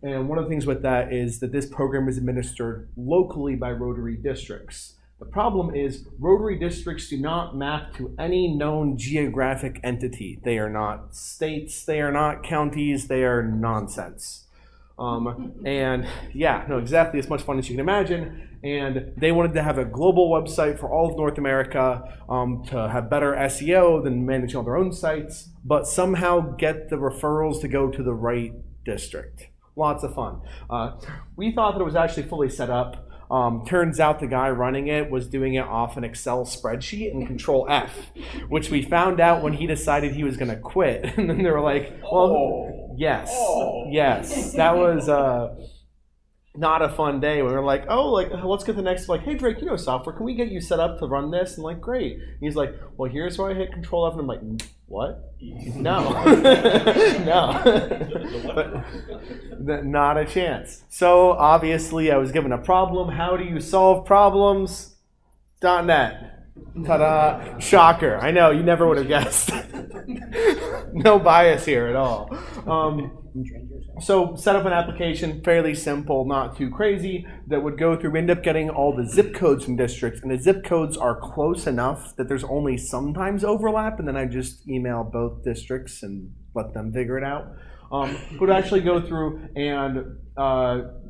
one of the things with that is that this program is administered locally by Rotary districts. The problem is Rotary districts do not map to any known geographic entity. They are not states, they are not counties, they are nonsense. And yeah, no, exactly as much fun as you can imagine. And they wanted to have a global website for all of North America to have better SEO than managing all their own sites, but somehow get the referrals to go to the right district. Lots of fun. We thought that it was actually fully set up. Turns out the guy running it was doing it off an Excel spreadsheet and Control F, which we found out when he decided he was going to quit. And then they were like, well, yes, that was not a fun day. We were like, oh, like, let's get the next, like, hey, Drake, you know software, can we get you set up to run this? And like, great. And he's like, well, here's where I hit Control F. And I'm like, what? No. No. But not a chance. So obviously I was given a problem. How do you solve problems? .NET. Ta-da. Shocker. I know, you never would have guessed. No bias here at all. So set up an application, fairly simple, not too crazy, that would go through, end up getting all the zip codes from districts, and the zip codes are close enough that there's only sometimes overlap, and then I just email both districts and let them figure it out. Would actually go through and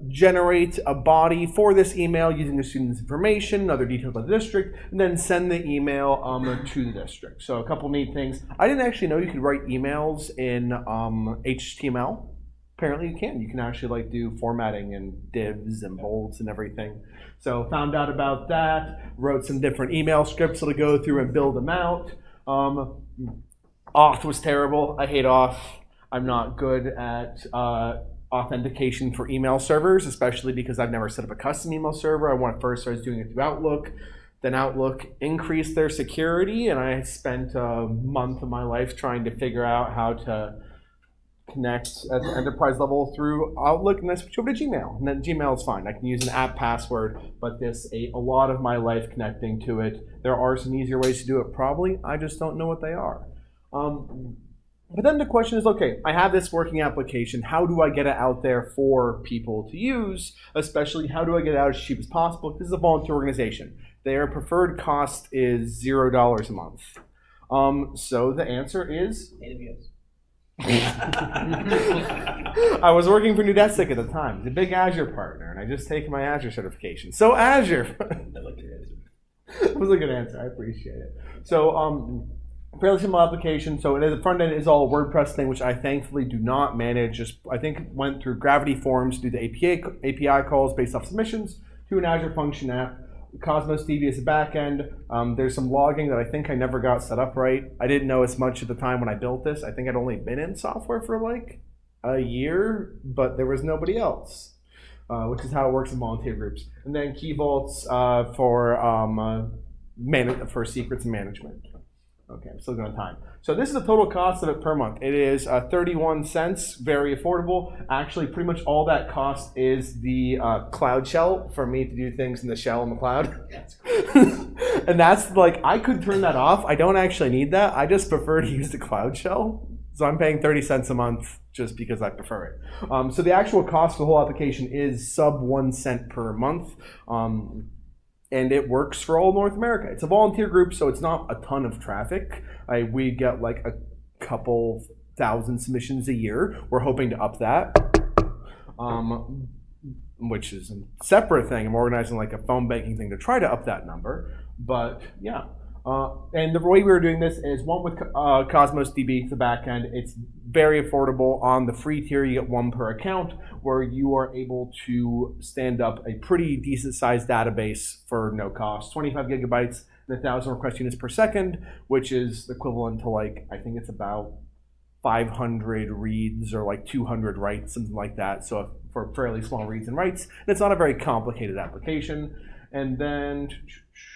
generate a body for this email using the student's information, other details about the district, and then send the email to the district. So a couple neat things. I didn't actually know you could write emails in HTML. Apparently you can. You can actually like do formatting and divs and bolts and everything. So found out about that, wrote some different email scripts to go through and build them out. Auth was terrible. I hate Auth. I'm not good at authentication for email servers, especially because I've never set up a custom email server. First I was doing it through Outlook. Then Outlook increased their security, and I spent a month of my life trying to figure out how to connect at the enterprise level through Outlook, and then switch over to Gmail. And then Gmail is fine. I can use an app password, but this ate a lot of my life connecting to it. There are some easier ways to do it, probably. I just don't know what they are. But then the question is, okay, I have this working application. How do I get it out there for people to use? Especially, how do I get it out as cheap as possible? This is a volunteer organization. Their preferred cost is $0 a month. So the answer is AWS. I was working for Nudesic at the time. It's a big Azure partner, and I just taken my Azure certification. So Azure. That was a good answer. I appreciate it. So fairly simple application. So the front end is all a WordPress thing, which I thankfully do not manage. Just I think went through Gravity Forms, do the API calls based off submissions to an Azure Function app. Cosmos DB is a backend. There's some logging that I think I never got set up right. I didn't know as much at the time when I built this. I think I'd only been in software for like a year, but there was nobody else, which is how it works in volunteer groups. And then key vaults for secrets and management. Okay, I'm still going on time. So this is the total cost of it per month. It is 31 cents, very affordable. Actually, pretty much all that cost is the cloud shell for me to do things in the shell in the cloud. And that's like, I could turn that off. I don't actually need that. I just prefer to use the cloud shell. So I'm paying 30 cents a month just because I prefer it. So the actual cost for the whole application is sub 1 cent per month. And it works for all North America. It's a volunteer group, so it's not a ton of traffic. We get like a couple thousand submissions a year. We're hoping to up that, which is a separate thing. I'm organizing like a phone banking thing to try to up that number. But yeah. And the way we were doing this is one with Cosmos DB, the backend. It's very affordable. On the free tier, you get one per account, where you are able to stand up a pretty decent sized database for no cost, 25 gigabytes and 1,000 request units per second, which is equivalent to like, I think it's about 500 reads or like 200 writes, something like that. So for fairly small reads and writes, and it's not a very complicated application. And then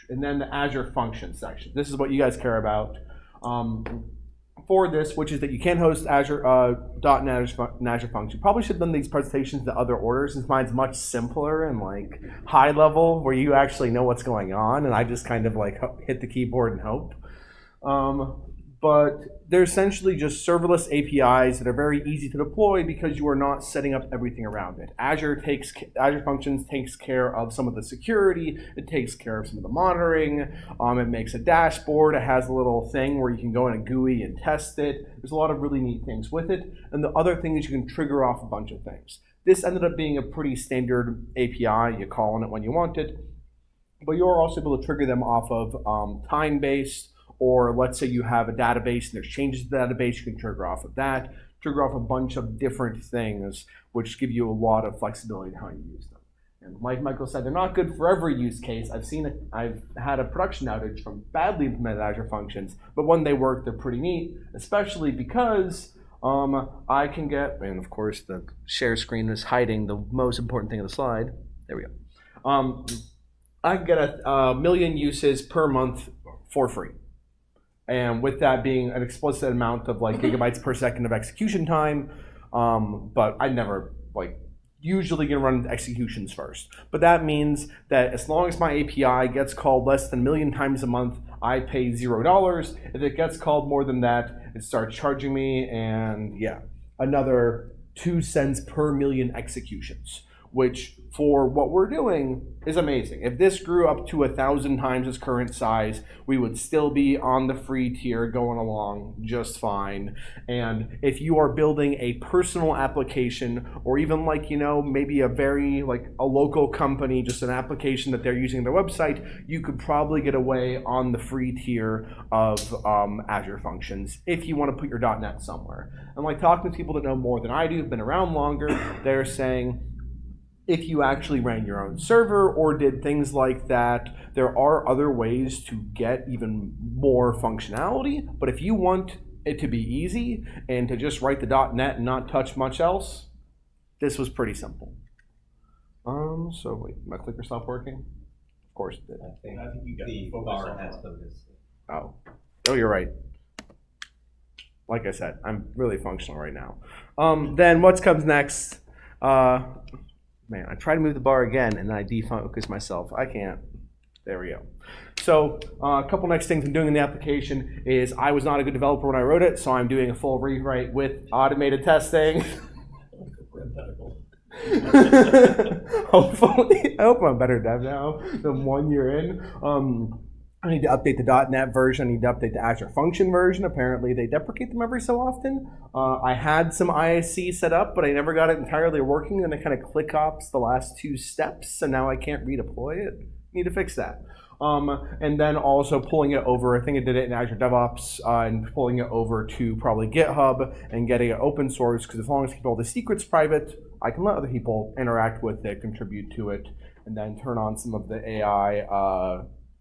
the Azure Functions section. This is what you guys care about for this, which is that you can host Azure .NET and Azure Functions. Probably should have done these presentations in other orders, since mine's much simpler and like high level, where you actually know what's going on, and I just kind of like hit the keyboard and hope. But they're essentially just serverless APIs that are very easy to deploy because you are not setting up everything around it. Azure Functions takes care of some of the security. It takes care of some of the monitoring. It makes a dashboard. It has a little thing where you can go in a GUI and test it. There's a lot of really neat things with it. And the other thing is you can trigger off a bunch of things. This ended up being a pretty standard API. You call on it when you want it. But you're also able to trigger them off of time-based. Or let's say you have a database and there's changes to the database, you can trigger off of that, trigger off a bunch of different things, which give you a lot of flexibility in how you use them. And like Michael said, they're not good for every use case. I've had a production outage from badly implemented Azure functions, but when they work, they're pretty neat, especially because I can get, and of course the share screen is hiding the most important thing of the slide. There we go. I can get a million uses per month for free. And with that being an explicit amount of like gigabytes per second of execution time, but I never usually gonna run executions first. But that means that as long as my API gets called less than 1 million times a month, I pay $0. If it gets called more than that, it starts charging me, and yeah, another 2 cents per million executions, which for what we're doing is amazing. If this grew up to 1,000 times its current size, we would still be on the free tier going along just fine. And if you are building a personal application, or even maybe a local company, just an application that they're using on their website, you could probably get away on the free tier of Azure Functions if you want to put your .NET somewhere. And talking to people that know more than I do, have been around longer, they're saying, if you actually ran your own server or did things like that, there are other ways to get even more functionality. But if you want it to be easy and to just write the .NET and not touch much else, this was pretty simple. So wait, my clicker stopped working? Of course it did. I think the bar has focus. Oh, you're right. Like I said, I'm really functional right now. Then what comes next? Man, I try to move the bar again and then I defocus myself. I can't. There we go. So a couple next things I'm doing in the application is I was not a good developer when I wrote it, so I'm doing a full rewrite with automated testing. Hopefully, I hope I'm a better dev now than 1 year in. I need to update the .NET version. I need to update the Azure Function version. Apparently, they deprecate them every so often. I had some ISC set up, but I never got it entirely working, and it kind of click ops the last 2 steps, so now I can't redeploy it. Need to fix that. And then also pulling it over. I think I did it in Azure DevOps, and pulling it over to probably GitHub and getting it open source, because as long as I keep all the secrets private, I can let other people interact with it, contribute to it, and then turn on some of the AI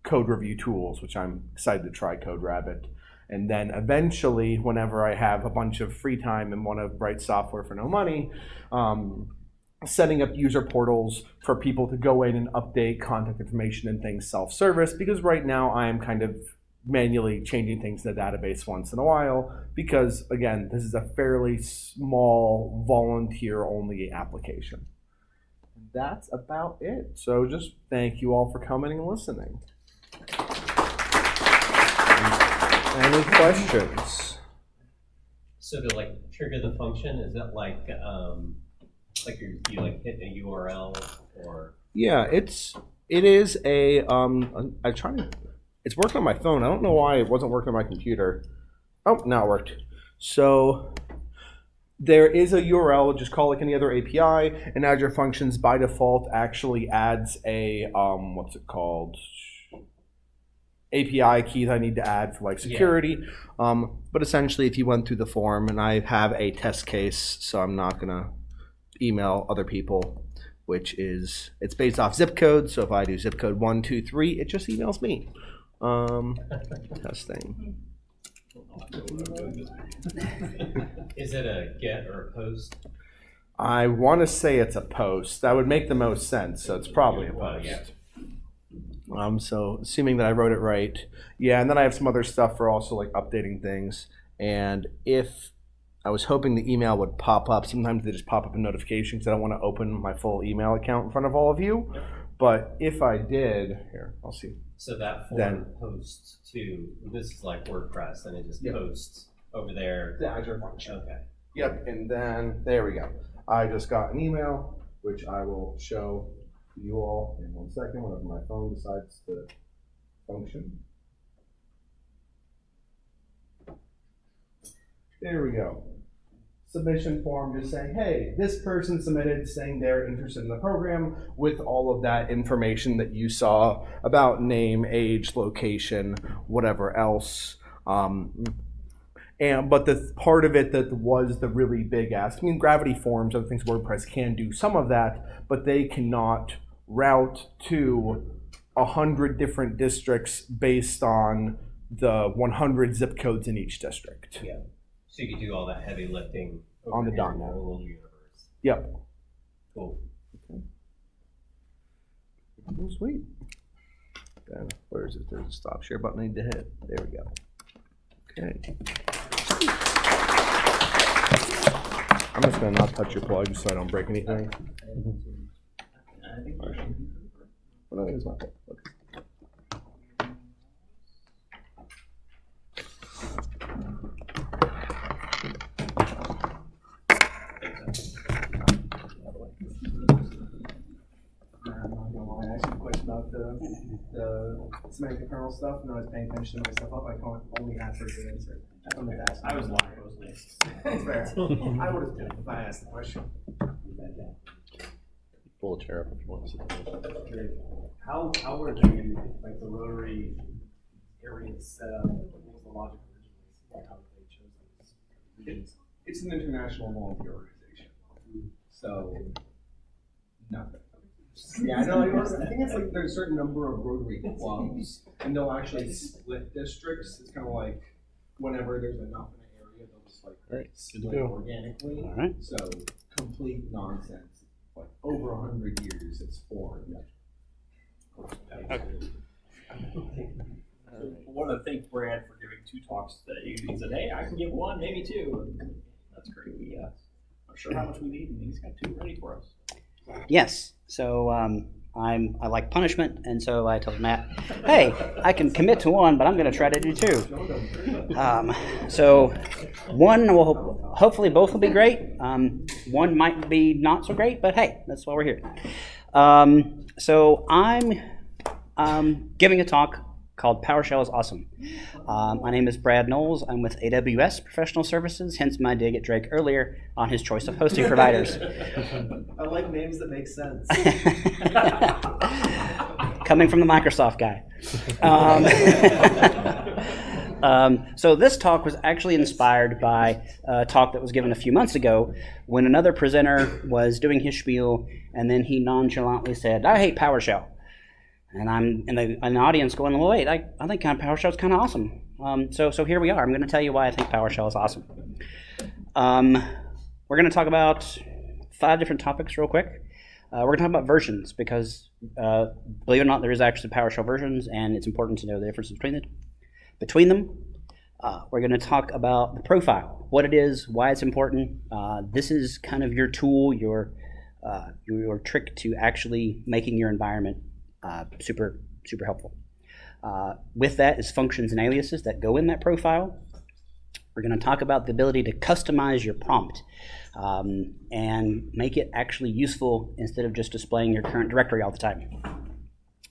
code review tools, which I'm excited to try CodeRabbit. And then eventually, whenever I have a bunch of free time and want to write software for no money, setting up user portals for people to go in and update contact information and things self-service, because right now I am kind of manually changing things in the database once in a while, because again, this is a fairly small volunteer-only application. That's about it. So just thank you all for coming and listening. Any questions? So to trigger the function, is it you hit a URL or? Yeah, it is a it's working on my phone. I don't know why it wasn't working on my computer. Oh, now it worked. So there is a URL, just call it any other API, and Azure Functions by default actually adds a what's it called? API key that I need to add for security. Yeah. But essentially, if you went through the form, and I have a test case, so I'm not gonna email other people, it's based off zip code. So if I do zip code 123, it just emails me. Testing. Is it a get or a post? I want to say it's a post. That would make the most sense. So it's probably a post. Yeah. So assuming that I wrote it right, yeah, and then I have some other stuff for also updating things. And if I was hoping the email would pop up, sometimes they just pop up in notifications. I don't want to open my full email account in front of all of you. But if I did, here, I'll see. So that form posts to, this is like WordPress, and it just posts over there. The Azure function. Okay. Yep, and then there we go. I just got an email, which I will show you all in 1 second whenever my phone decides to function. There we go. Submission form just saying, hey, this person submitted saying they're interested in the program with all of that information that you saw about name, age, location, whatever else. But the part of it that was the really big ask, Gravity Forms, other things WordPress can do some of that, but they cannot route to 100 different districts based on the 100 zip codes in each district. Yeah. So you can do all that heavy lifting On the over .NET. here in the little universe. Yep. Cool. Oh, sweet. Then where is it? There's a stop share button I need to hit. There we go. Okay. I'm just gonna not touch your plug so I don't break anything. Well, no, it's not. Okay. I'm not gonna lie, I asked you a question about the semantic kernel stuff, and I was paying attention to myself up. I can't only answer the answer. I'm gonna ask. I was lying mostly. It's fair. I would have done it if I asked the question. Pull a chair up if you want to sit. How were the like the rotary areas set up? What was the logic originally? How they chose this? It's an international volunteer organization, so nothing. Yeah, I know. I think it's like there's a certain number of Rotary clubs, and they'll actually split districts. It's kind of like whenever there's enough in an area, they'll just like split organically. All right. So complete nonsense. Like over 100 years, it's formed. I want to thank Brad for giving 2 talks today. He said, "Hey, I can give 1, maybe 2." And that's great. We not sure how much we need, and he's got 2 ready for us. Yes. So I like punishment, and so I told Matt, "Hey, I can commit to 1, but I'm going to try to do 2." So 1 will hopefully both will be great. 1 might be not so great, but hey, that's why we're here. So I'm giving a talk called PowerShell is Awesome. My name is Brad Knowles. I'm with AWS Professional Services, hence my dig at Drake earlier on his choice of hosting providers. I like names that make sense. Coming from the Microsoft guy. So this talk was actually inspired by a talk that was given a few months ago when another presenter was doing his spiel, and then he nonchalantly said, "I hate PowerShell." And I'm in the audience going, "Well, wait, I think PowerShell is kind of awesome." So here we are. I'm going to tell you why I think PowerShell is awesome. We're going to talk about 5 different topics real quick. We're going to talk about versions because, believe it or not, there is actually PowerShell versions, and it's important to know the difference between them. We're going to talk about the profile, what it is, why it's important. This is kind of your tool, your trick to actually making your environment super helpful. With that is functions and aliases that go in that profile. We're going to talk about the ability to customize your prompt and make it actually useful instead of just displaying your current directory all the time.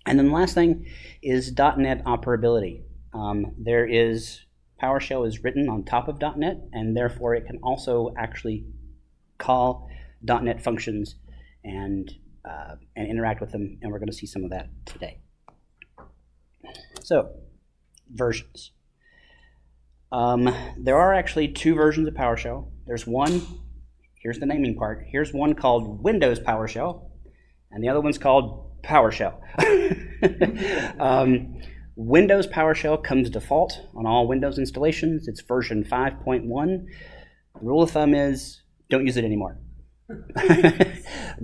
And then the last thing is .NET operability. PowerShell is written on top of .NET, and therefore it can also actually call .NET functions and interact with them, and we're going to see some of that today. So, versions. There are actually 2 versions of PowerShell. There's one, here's the naming part, here's one called Windows PowerShell, and the other one's called PowerShell. Windows PowerShell comes default on all Windows installations. It's version 5.1. The rule of thumb is don't use it anymore.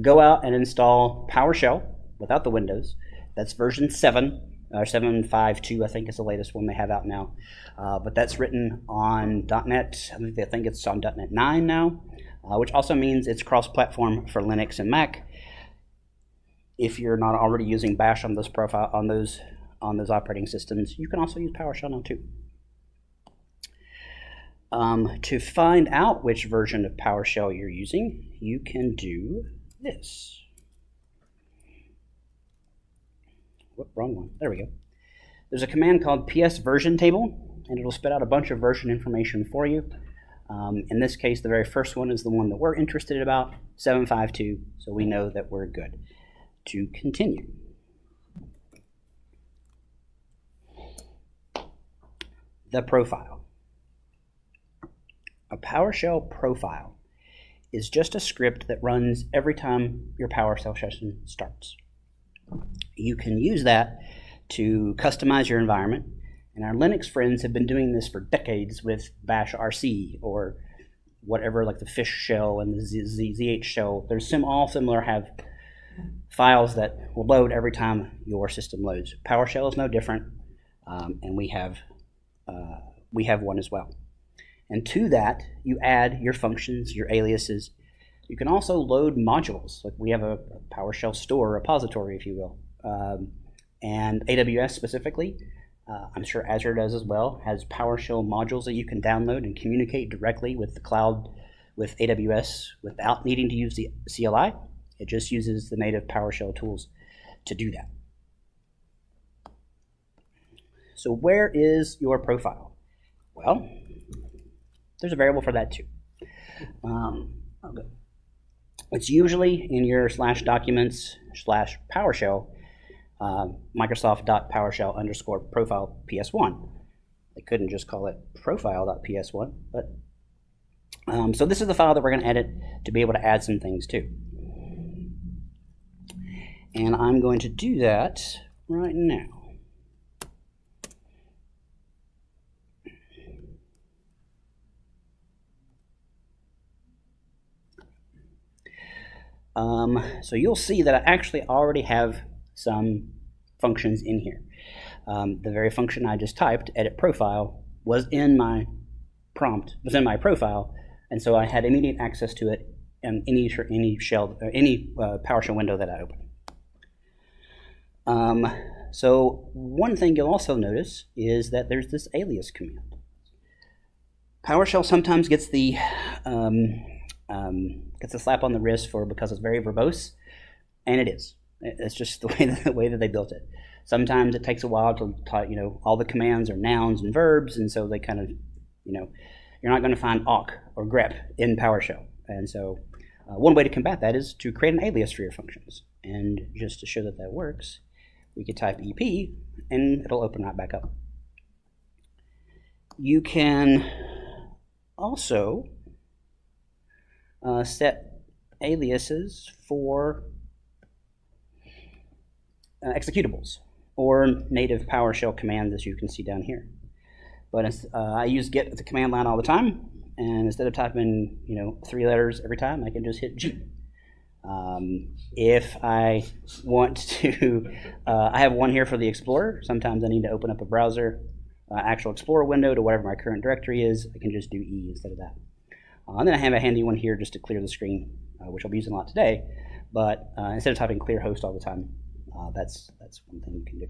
Go out and install PowerShell without the Windows. That's version 7, or 7.5.2, I think is the latest one they have out now. But that's written on .NET. I think it's on .NET 9 now, which also means it's cross-platform for Linux and Mac. If you're not already using Bash on those operating systems, you can also use PowerShell now too. To find out which version of PowerShell you're using, you can do this. Whoop, wrong one. There we go. There's a command called ps version table, and it'll spit out a bunch of version information for you. In this case, the very first one is the one that we're interested about, 7.5.2, so we know that we're good. To continue. The profile. A PowerShell profile is just a script that runs every time your PowerShell session starts. You can use that to customize your environment. And our Linux friends have been doing this for decades with bash rc or whatever, like the fish shell and the ZH shell. They're all similar, have files that will load every time your system loads. PowerShell is no different, and we have one as well. And to that, you add your functions, your aliases. You can also load modules. Like we have a PowerShell store repository, if you will. And AWS specifically, I'm sure Azure does as well, has PowerShell modules that you can download and communicate directly with the cloud, with AWS, without needing to use the CLI. It just uses the native PowerShell tools to do that. So where is your profile? Well, there's a variable for that too. It's usually in your /documents/PowerShell, Microsoft.PowerShell_profile PS1. They couldn't just call it profile.ps1, but so this is the file that we're going to edit to be able to add some things to. And I'm going to do that right now. So you'll see that I actually already have some functions in here. The very function I just typed, edit profile, was in my prompt, was in my profile, and so I had immediate access to it in any PowerShell window that I open. So one thing you'll also notice is that there's this alias command. PowerShell sometimes gets the a slap on the wrist because it's very verbose, and it is. It's just the way that they built it. Sometimes it takes a while to type, all the commands are nouns and verbs, and so they kind of, you're not going to find awk or grep in PowerShell. And so one way to combat that is to create an alias for your functions. And just to show that that works, we could type EP, and it'll open that back up. You can also set aliases for executables or native PowerShell commands, as you can see down here. But I use get at the command line all the time, and instead of typing 3 letters every time, I can just hit G. If I want to, I have one here for the Explorer. Sometimes I need to open up a browser, actual Explorer window to whatever my current directory is. I can just do E instead of that. And then I have a handy one here just to clear the screen, which I'll be using a lot today. But instead of typing clear host all the time, that's one thing you can do.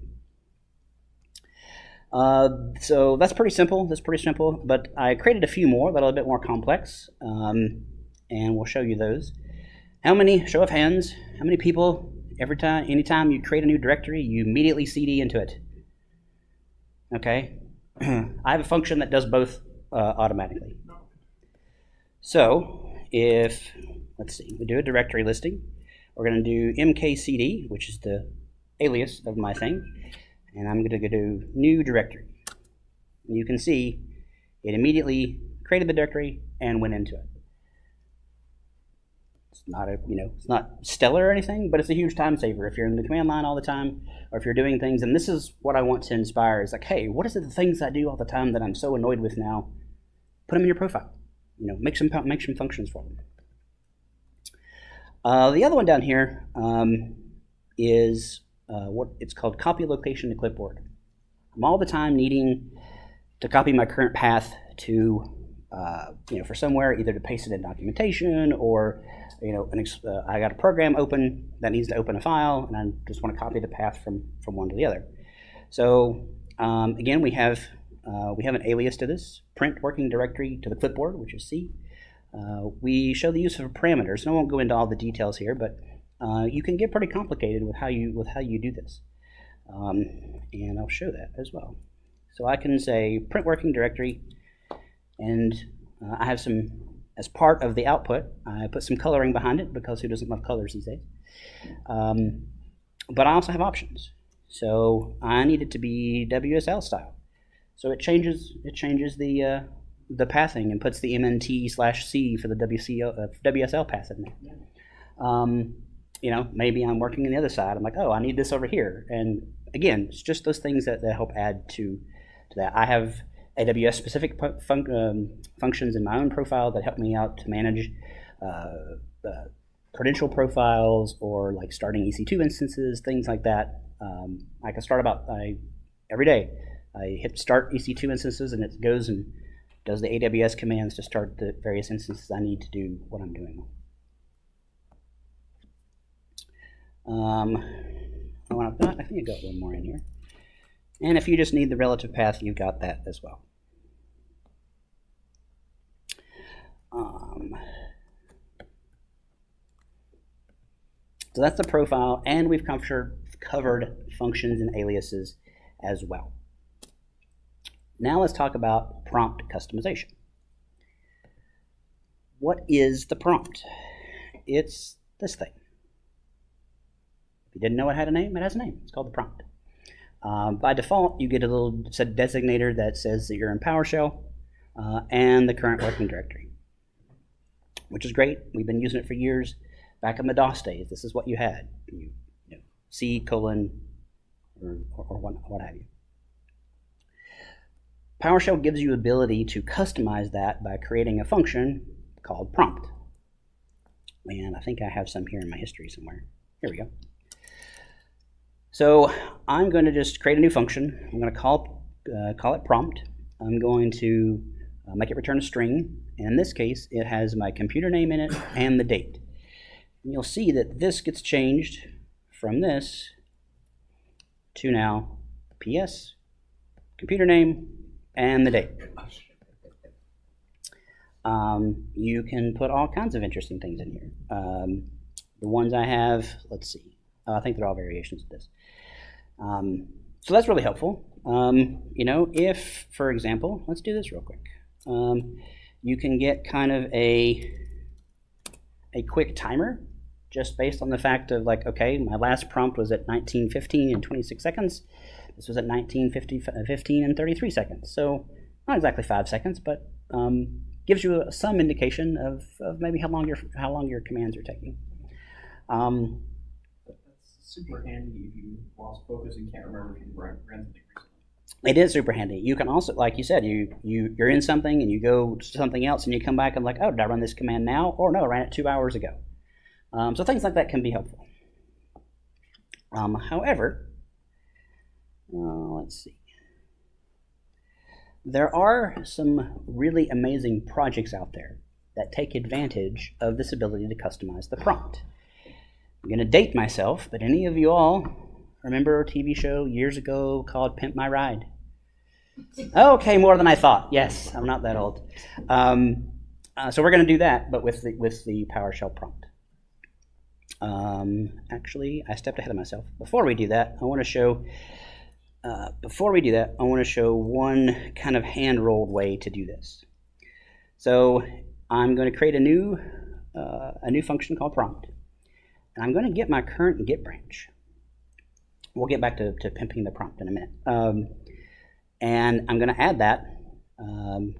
So that's pretty simple. But I created a few more that are a bit more complex, and we'll show you those. Show of hands, how many people, anytime you create a new directory, you immediately CD into it? Okay. I have a function that does both automatically. So let's see, we do a directory listing. We're going to do mkcd, which is the alias of my thing, and I'm going to do new directory. And you can see it immediately created the directory and went into it. It's not it's not stellar or anything, but it's a huge time saver if you're in the command line all the time, or if you're doing things. And this is what I want to inspire: is like, hey, what is it the things I do all the time that I'm so annoyed with now? Put them in your profile. Make some functions for them. The other one down here is what it's called copy location to clipboard. I'm all the time needing to copy my current path to, for somewhere, either to paste it in documentation or, I got a program open that needs to open a file, and I just want to copy the path from one to the other. So again, we have an alias to this, print working directory to the clipboard, which is C. We show the use of parameters, and I won't go into all the details here, but you can get pretty complicated with how you do this, and I'll show that as well. So I can say print working directory, and I have some, as part of the output, I put some coloring behind it because who doesn't love colors these days? But I also have options. So I need it to be WSL style. So it changes the pathing and puts the MNT/C for the WSL path in there. maybe I'm working on the other side. I'm like, oh, I need this over here. And again, it's just those things that help add to that. I have AWS specific functions in my own profile that help me out to manage credential profiles or like starting EC2 instances, things like that. I can start every day. I hit start EC2 instances and it goes and does the AWS commands to start the various instances I need to do what I'm doing. I think I got one more in here. And if you just need the relative path, you've got that as well. So that's the profile, and we've covered functions and aliases as well. Now let's talk about prompt customization. What is the prompt? It's this thing. If you didn't know it had a name, it has a name. It's called the prompt. By default, you get a little designator that says that you're in PowerShell and the current working directory, which is great. We've been using it for years. Back in the DOS days, this is what you had. C:, or what have you. PowerShell gives you the ability to customize that by creating a function called prompt. And I think I have some here in my history somewhere. Here we go. So I'm going to just create a new function. I'm going to call it prompt. I'm going to make it return a string. And in this case, it has my computer name in it and the date. And you'll see that this gets changed from this to now PS, computer name, and the date. You can put all kinds of interesting things in here. The ones I have, let's see. I think they're all variations of this. So that's really helpful. If, for example, let's do this real quick. You can get kind of a quick timer just based on the fact of like, okay, my last prompt was at 19:15 and 26 seconds. This was at 19:15 and 33 seconds. So not exactly 5 seconds, but gives you some indication of maybe how long your commands are taking. That's super handy if you lost focus and can't remember if you ran something recently. It is super handy. You can also, like you said, you're in something and you go to something else and you come back and like, oh, did I run this command now? Or no, I ran it 2 hours ago. So things like that can be helpful. However, let's see. There are some really amazing projects out there that take advantage of this ability to customize the prompt. I'm going to date myself, but any of you all remember a TV show years ago called Pimp My Ride? Okay, more than I thought. Yes, I'm not that old. So we're going to do that, but with the PowerShell prompt. Actually, I stepped ahead of myself. Before we do that, I want to show one kind of hand-rolled way to do this. So I'm going to create a new function called prompt, and I'm going to get my current Git branch. We'll get back to pimping the prompt in a minute. And I'm going to add that.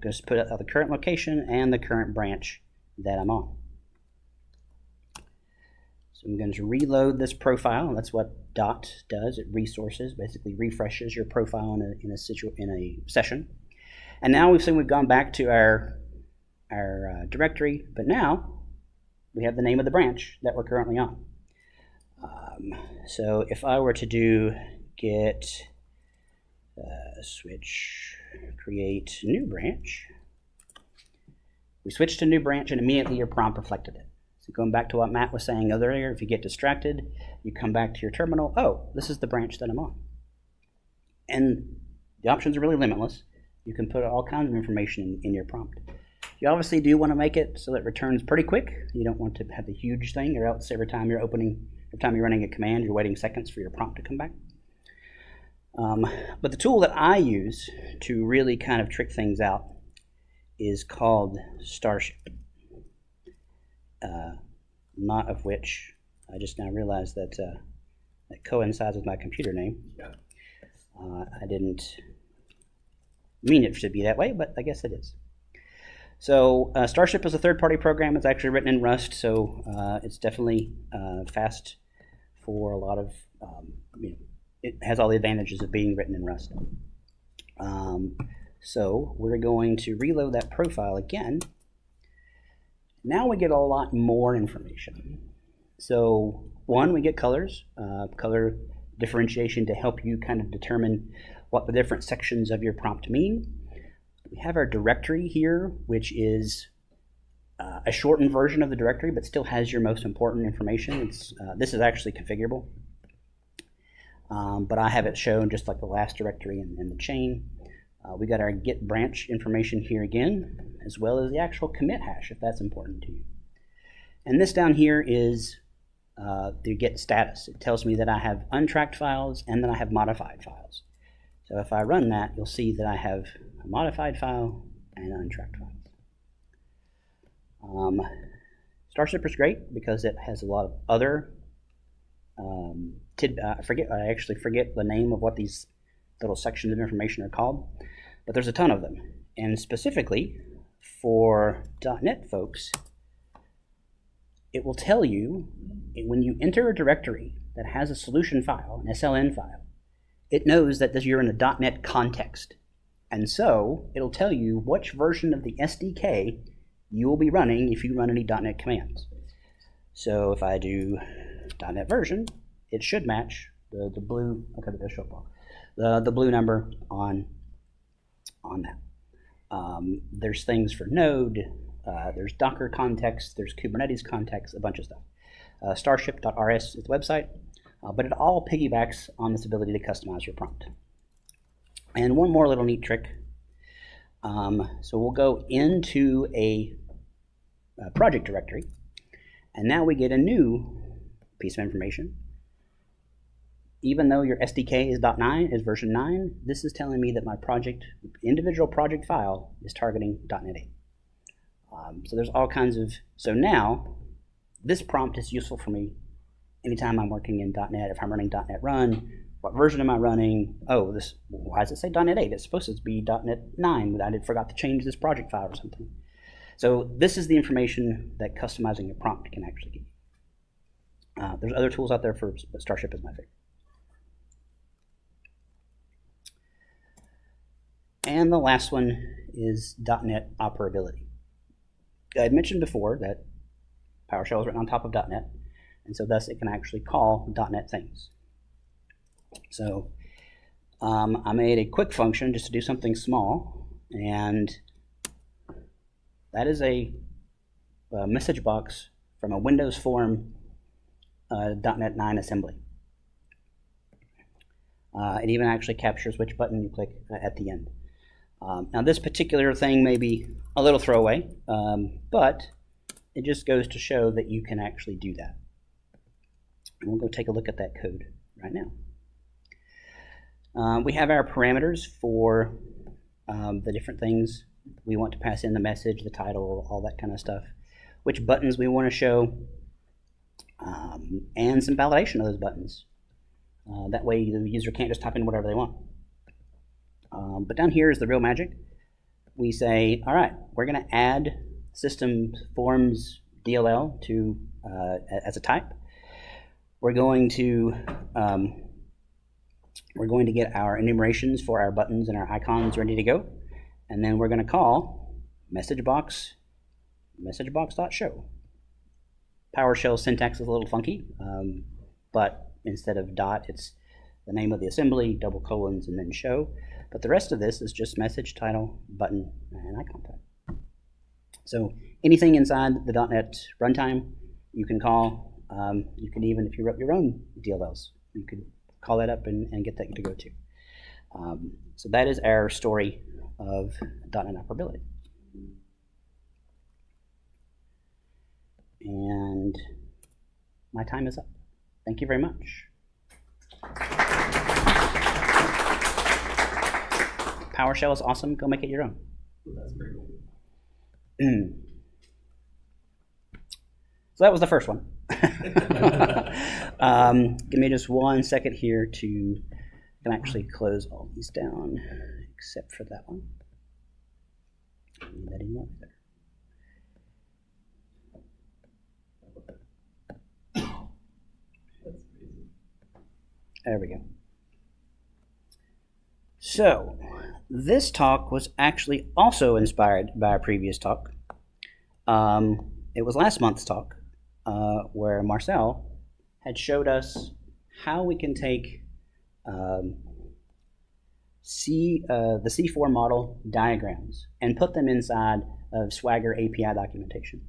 Just put the current location and the current branch that I'm on. So I'm going to reload this profile. That's what dot does. It resources, basically refreshes your profile in a session. And now we've gone back to our directory, but now we have the name of the branch that we're currently on. So if I were to do git switch create new branch, we switched to new branch and immediately your prompt reflected it. So going back to what Matt was saying earlier, if you get distracted, you come back to your terminal, oh, this is the branch that I'm on. And the options are really limitless. You can put all kinds of information in your prompt. You obviously do want to make it so that it returns pretty quick. You don't want to have a huge thing, or else every time you're running a command, you're waiting seconds for your prompt to come back. But the tool that I use to really kind of trick things out is called Starship. Not of which I just now realized that that coincides with my computer name. I didn't mean it to be that way, but I guess it is. So Starship is a third-party program. It's actually written in Rust, so it's definitely fast for a lot of, it has all the advantages of being written in Rust. So we're going to reload that profile again. Now we get a lot more information. So one, we get colors, color differentiation to help you kind of determine what the different sections of your prompt mean. We have our directory here, which is a shortened version of the directory, but still has your most important information. This is actually configurable, but I have it shown just like the last directory in the chain. We got our git branch information here again, as well as the actual commit hash, if that's important to you. And this down here is the git status. It tells me that I have untracked files and that I have modified files. So if I run that, you'll see that I have a modified file and untracked files. Starship is great because it has a lot of other I actually forget the name of what these little sections of information are called, but there's a ton of them. And specifically for .NET folks, it will tell you when you enter a directory that has a solution file, an SLN file, it knows that you're in a .NET context. And so it'll tell you which version of the SDK you will be running if you run any .NET commands. So if I do .NET version, it should match the blue, okay, the show up the blue number on that. There's things for Node, there's Docker context, there's Kubernetes context, a bunch of stuff. Starship.rs is the website, but it all piggybacks on this ability to customize your prompt. And one more little neat trick. So we'll go into a project directory, and now we get a new piece of information. Even though your SDK is version 9, this is telling me that my individual project file is targeting .NET 8. So there's all kinds of, so now this prompt is useful for me anytime I'm working in .NET. If I'm running .NET Run, what version am I running? Oh, why does it say .NET 8? It's supposed to be .NET 9, but I forgot to change this project file or something. So this is the information that customizing your prompt can actually give you. There's other tools out there, but Starship is my favorite. And the last one is .NET operability. I had mentioned before that PowerShell is written on top of .NET, and so thus it can actually call .NET things. So I made a quick function just to do something small, and that is a message box from a Windows form .NET 9 assembly. It even actually captures which button you click at the end. Now this particular thing may be a little throwaway, but it just goes to show that you can actually do that. And we'll go take a look at that code right now. We have our parameters for the different things we want to pass in, the message, the title, all that kind of stuff, which buttons we want to show, and some validation of those buttons. That way the user can't just type in whatever they want. But down here is the real magic. We say, all right, we're going to add system forms DLL to as a type. We're going to get our enumerations for our buttons and our icons ready to go, and then we're going to call messagebox.show. PowerShell syntax is a little funky, but instead of dot, it's the name of the assembly, double colons, and then show. But the rest of this is just message, title, button, and icon type. So anything inside the .NET runtime, you can call. You can even, if you wrote your own DLLs, you could call that up and get that to go to. So that is our story of .NET operability. And my time is up. Thank you very much. PowerShell is awesome. Go make it your own. That's pretty cool. So that was the first one. Give me just 1 second here to can actually close all these down, except for that one. I don't need that anymore. There. There we go. So, this talk was actually also inspired by a previous talk. It was last month's talk where Marcel had showed us how we can take the C4 model diagrams and put them inside of Swagger API documentation.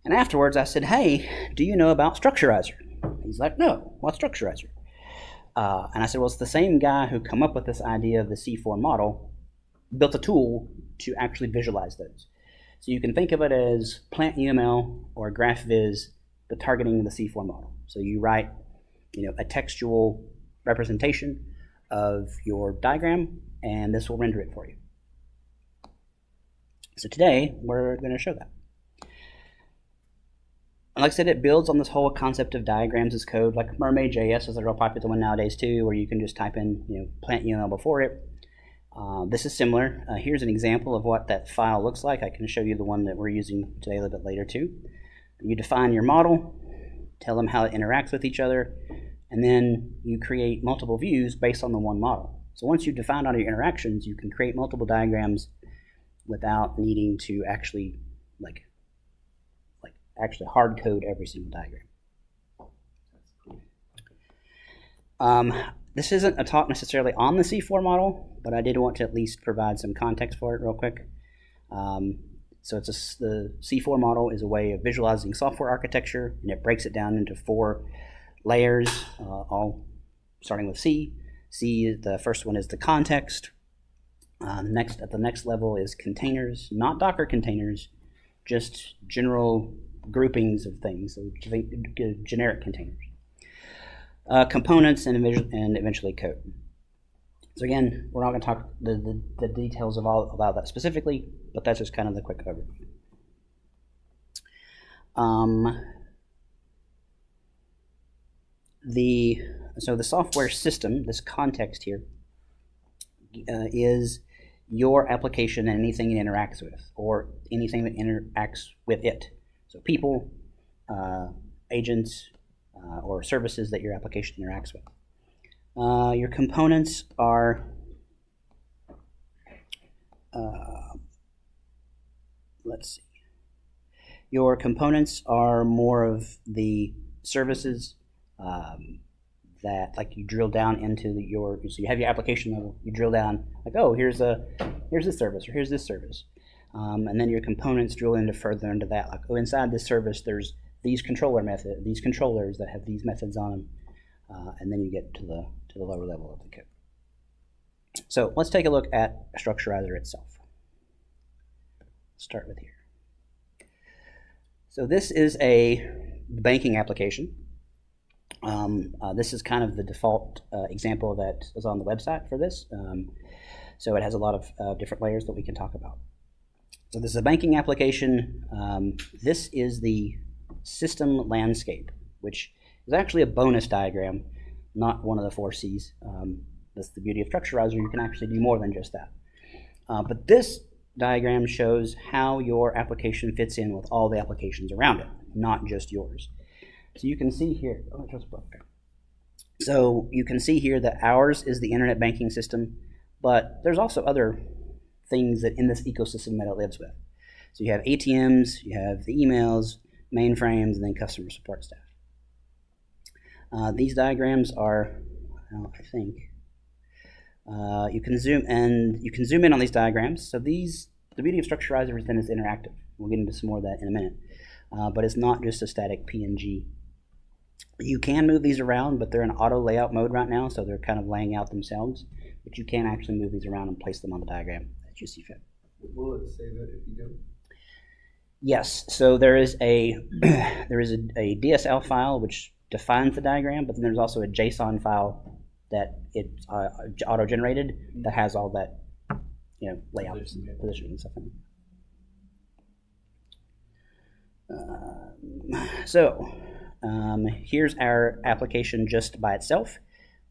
And afterwards I said, hey, do you know about Structurizer? He's like, no, what's Structurizer? And I said, well, it's the same guy who come up with this idea of the C4 model, built a tool to actually visualize those. So you can think of it as Plant UML or GraphViz, but targeting the C4 model. So you write, a textual representation of your diagram, and this will render it for you. So today, we're going to show that. And like I said, it builds on this whole concept of diagrams as code. Like Mermaid.js is a real popular one nowadays too, where you can just type in Plant UML before it. This is similar. Here's an example of what that file looks like. I can show you the one that we're using today a little bit later too. You define your model, tell them how it interacts with each other, and then you create multiple views based on the one model. So once you've defined all your interactions, you can create multiple diagrams without needing to actually actually hard code every single diagram. This isn't a talk necessarily on the C4 model, but I did want to at least provide some context for it real quick. So the C4 model is a way of visualizing software architecture, and it breaks it down into 4 layers, all starting with C. The first one is the context. At the next level is containers, not Docker containers, just general groupings of things, so generic containers. Components, and eventually code. So again, we're not going to talk the details of all about that specifically, but that's just kind of the quick overview. So the software system, this context here, is your application and anything it interacts with, or anything that interacts with it. So people, agents, or services that your application interacts with. Your components are, let's see. Your components are more of the services that, like, you drill down into so you have your application level, you drill down, like, oh, here's this service, or here's this service. And then your components drill further into that, like, oh, inside this service there's these controllers that have these methods on them, and then you get to the lower level of the code. So let's take a look at Structurizer itself. Start with here. So this is a banking application. This is kind of the default example that is on the website for this. So it has a lot of different layers that we can talk about. So this is a banking application. This is the system landscape, which is actually a bonus diagram, not one of the 4 C's. That's the beauty of Structurizer. You can actually do more than just that. But this diagram shows how your application fits in with all the applications around it, not just yours. So you can see here, so you can see here that ours is the internet banking system, but there's also other things that in this ecosystem that it lives with. So you have ATMs, you have the emails, mainframes, and then customer support staff. These diagrams are, I think, you can zoom in on these diagrams. So the beauty of Structurizer is then it's interactive. We'll get into some more of that in a minute. But it's not just a static PNG. You can move these around, but they're in auto layout mode right now, so they're kind of laying out themselves. But you can actually move these around and place them on the diagram as you see fit. Will it say that if you do? Yes. So there is a DSL file which defines the diagram, but then there's also a JSON file that it's auto-generated that has all that, layout, positioning, and stuff in it. Here's our application just by itself.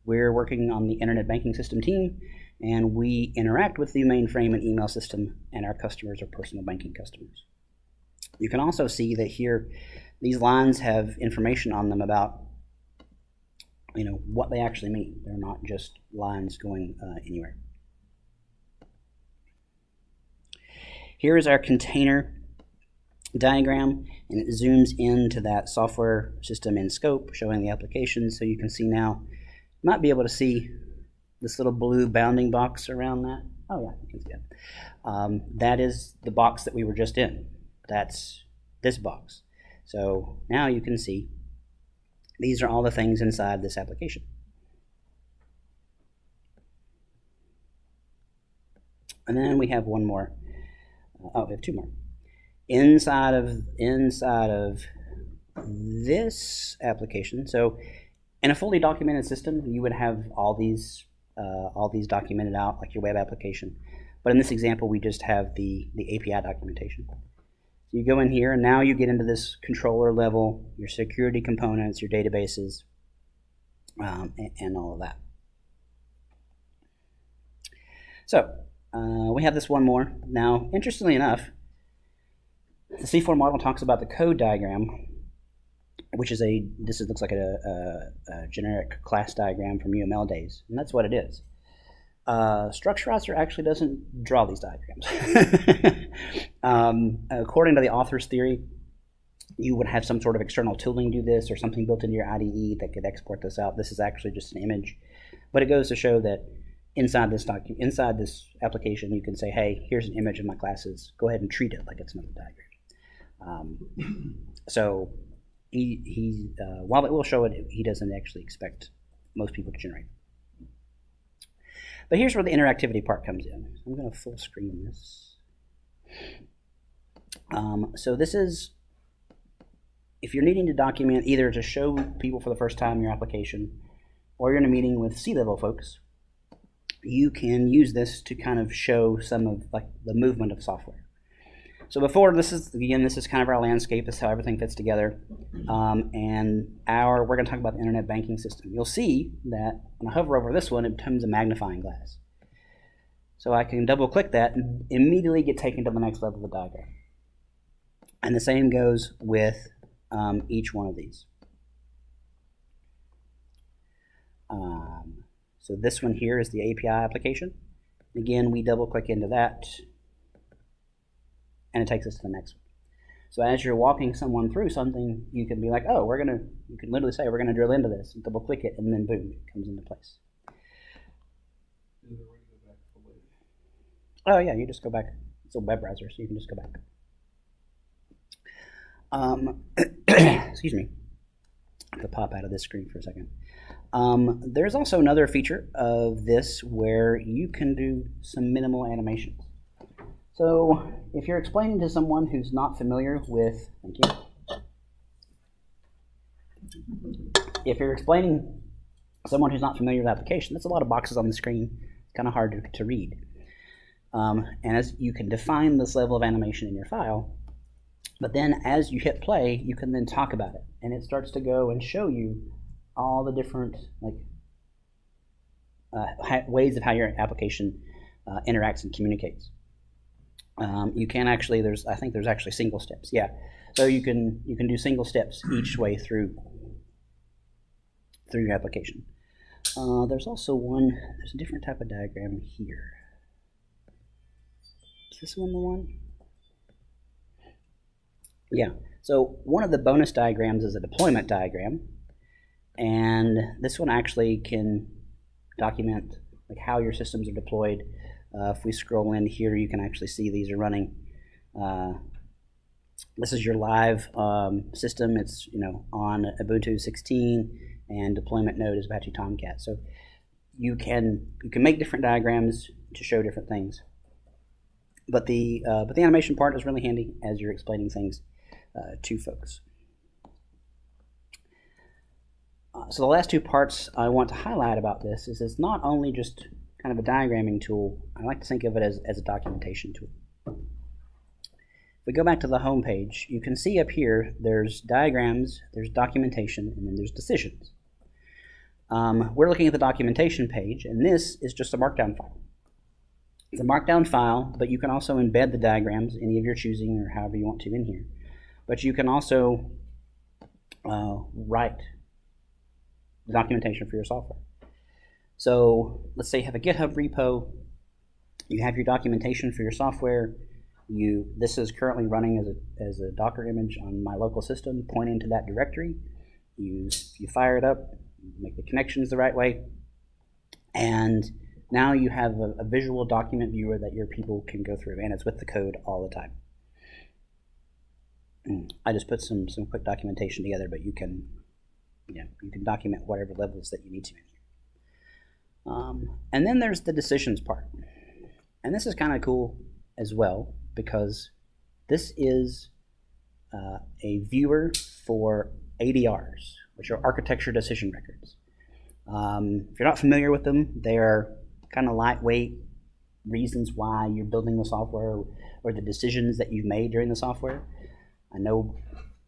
We're working on the internet banking system team, and we interact with the mainframe and email system, and our customers are personal banking customers. You can also see that here, these lines have information on them about what they actually mean. They're not just lines going anywhere. Here is our container diagram, and it zooms into that software system in scope, showing the application. So you can see now, you might be able to see this little blue bounding box around that. Oh yeah, you can see that. That is the box that we were just in. That's this box. So now you can see these are all the things inside this application. And then we have one more. We have two more. Inside of this application, so in a fully documented system, you would have all these documented out, like your web application. But in this example, we just have the API documentation. You go in here, and now you get into this controller level, your security components, your databases, and all of that. So we have this one more. Now, interestingly enough, the C4 model talks about the code diagram, which is looks like a generic class diagram from UML days, and that's what it is. Structureizer actually doesn't draw these diagrams. According to the author's theory, you would have some sort of external tooling do this, or something built into your IDE that could export this out. This is actually just an image, but it goes to show that inside this application, you can say, "Hey, here's an image of my classes. Go ahead and treat it like it's another diagram." So while it will show it, he doesn't actually expect most people to generate. But here's where the interactivity part comes in. I'm going to full screen this. So this is, if you're needing to document either to show people for the first time your application, or you're in a meeting with C-level folks, you can use this to kind of show some of the movement of software. So before, this is kind of our landscape. This is how everything fits together. And we're going to talk about the internet banking system. You'll see that when I hover over this one, it becomes a magnifying glass. So I can double click that and immediately get taken to the next level of the diagram. And the same goes with each one of these. So this one here is the API application. Again, we double click into that, and it takes us to the next one. So as you're walking someone through something, you can be like, oh, you can literally say, we're going to drill into this, and double click it, and then boom, it comes into place. Oh yeah, you just go back. It's a web browser, so you can just go back. Excuse me. I have to pop out of this screen for a second. There's also another feature of this where you can do some minimal animations. So if you're explaining to someone who's not familiar with, thank you. If you're explaining to someone who's not familiar with the application, that's a lot of boxes on the screen. It's kind of hard to read. And as you can define this level of animation in your file, but then as you hit play, you can then talk about it, and it starts to go and show you all the different ways of how your application interacts and communicates. You can actually, I think there's actually single steps. Yeah, so you can do single steps each way through your application. There's also there's a different type of diagram here. Is this one the one? Yeah, so one of the bonus diagrams is a deployment diagram, and this one actually can document how your systems are deployed. If we scroll in here, you can actually see these are running. This is your live system. It's on Ubuntu 16, and deployment node is Apache Tomcat. So you can make different diagrams to show different things. But the animation part is really handy as you're explaining things to folks. So the last two parts I want to highlight about this is it's not only just kind of a diagramming tool. I like to think of it as a documentation tool. If we go back to the home page, you can see up here there's diagrams, there's documentation, and then there's decisions. We're looking at the documentation page, and this is just a markdown file. It's a markdown file, but you can also embed the diagrams, any of your choosing or however you want to in here. But you can also write the documentation for your software. So let's say you have a GitHub repo, you have your documentation for your software. This is currently running as a Docker image on my local system, pointing to that directory. You fire it up, make the connections the right way, and now you have a visual document viewer that your people can go through, and it's with the code all the time. I just put some quick documentation together, but you can document whatever levels that you need to in here. And then there's the decisions part, and this is kind of cool as well because this is a viewer for ADRs, which are architecture decision records. If you're not familiar with them, they're kind of lightweight reasons why you're building the software or the decisions that you've made during the software. I know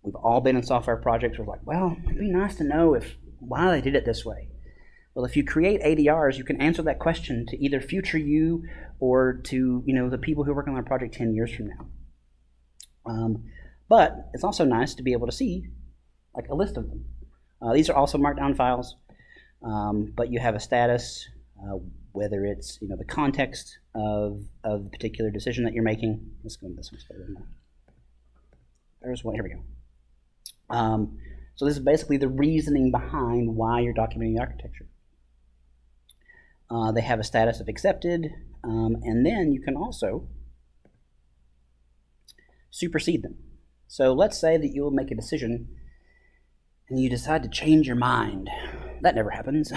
we've all been in software projects where we're like, well, it'd be nice to know why they did it this way. Well, if you create ADRs, you can answer that question to either future you or to the people who are working on the project 10 years from now. But it's also nice to be able to see like a list of them. These are also markdown files, but you have a status, whether it's the context of the particular decision that you're making. Let's go to this one. There's one. Here we go. So this is basically the reasoning behind why you're documenting the architecture. They have a status of accepted, and then you can also supersede them. So let's say that you will make a decision and you decide to change your mind. That never happens.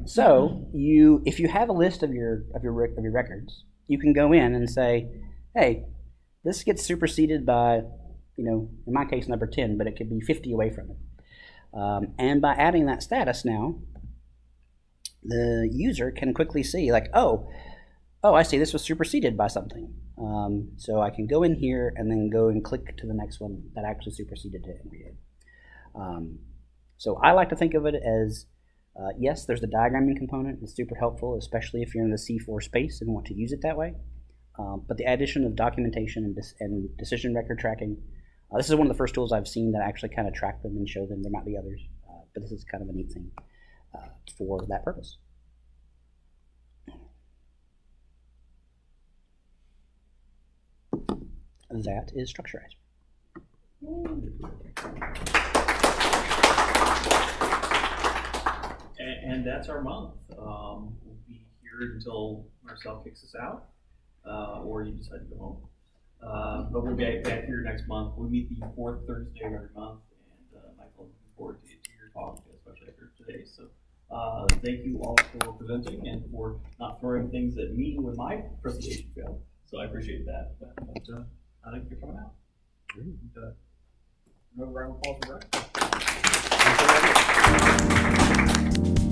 So if you have a list of your records, you can go in and say, hey, this gets superseded by, in my case, number 10, but it could be 50 away from it. And by adding that status now, the user can quickly see, like, oh, I see this was superseded by something. So I can go in here and then go and click to the next one that actually superseded it and read it. So I like to think of it as, yes, there's the diagramming component. It's super helpful, especially if you're in the C4 space and want to use it that way. But the addition of documentation and decision record tracking, this is one of the first tools I've seen that actually kind of track them and show them. There might be others, but this is kind of a neat thing for that purpose. That is Structurized. And that's our month. We'll be here until Marcel kicks us out, or you decide to go home. But we'll be back here next month. We meet the fourth Thursday of every month, and Michael, looking forward to your talk, especially after today. So thank you all for presenting and for not throwing things at me when my presentation failed. So I appreciate that. But thank you for coming out. Another round of applause for Brad.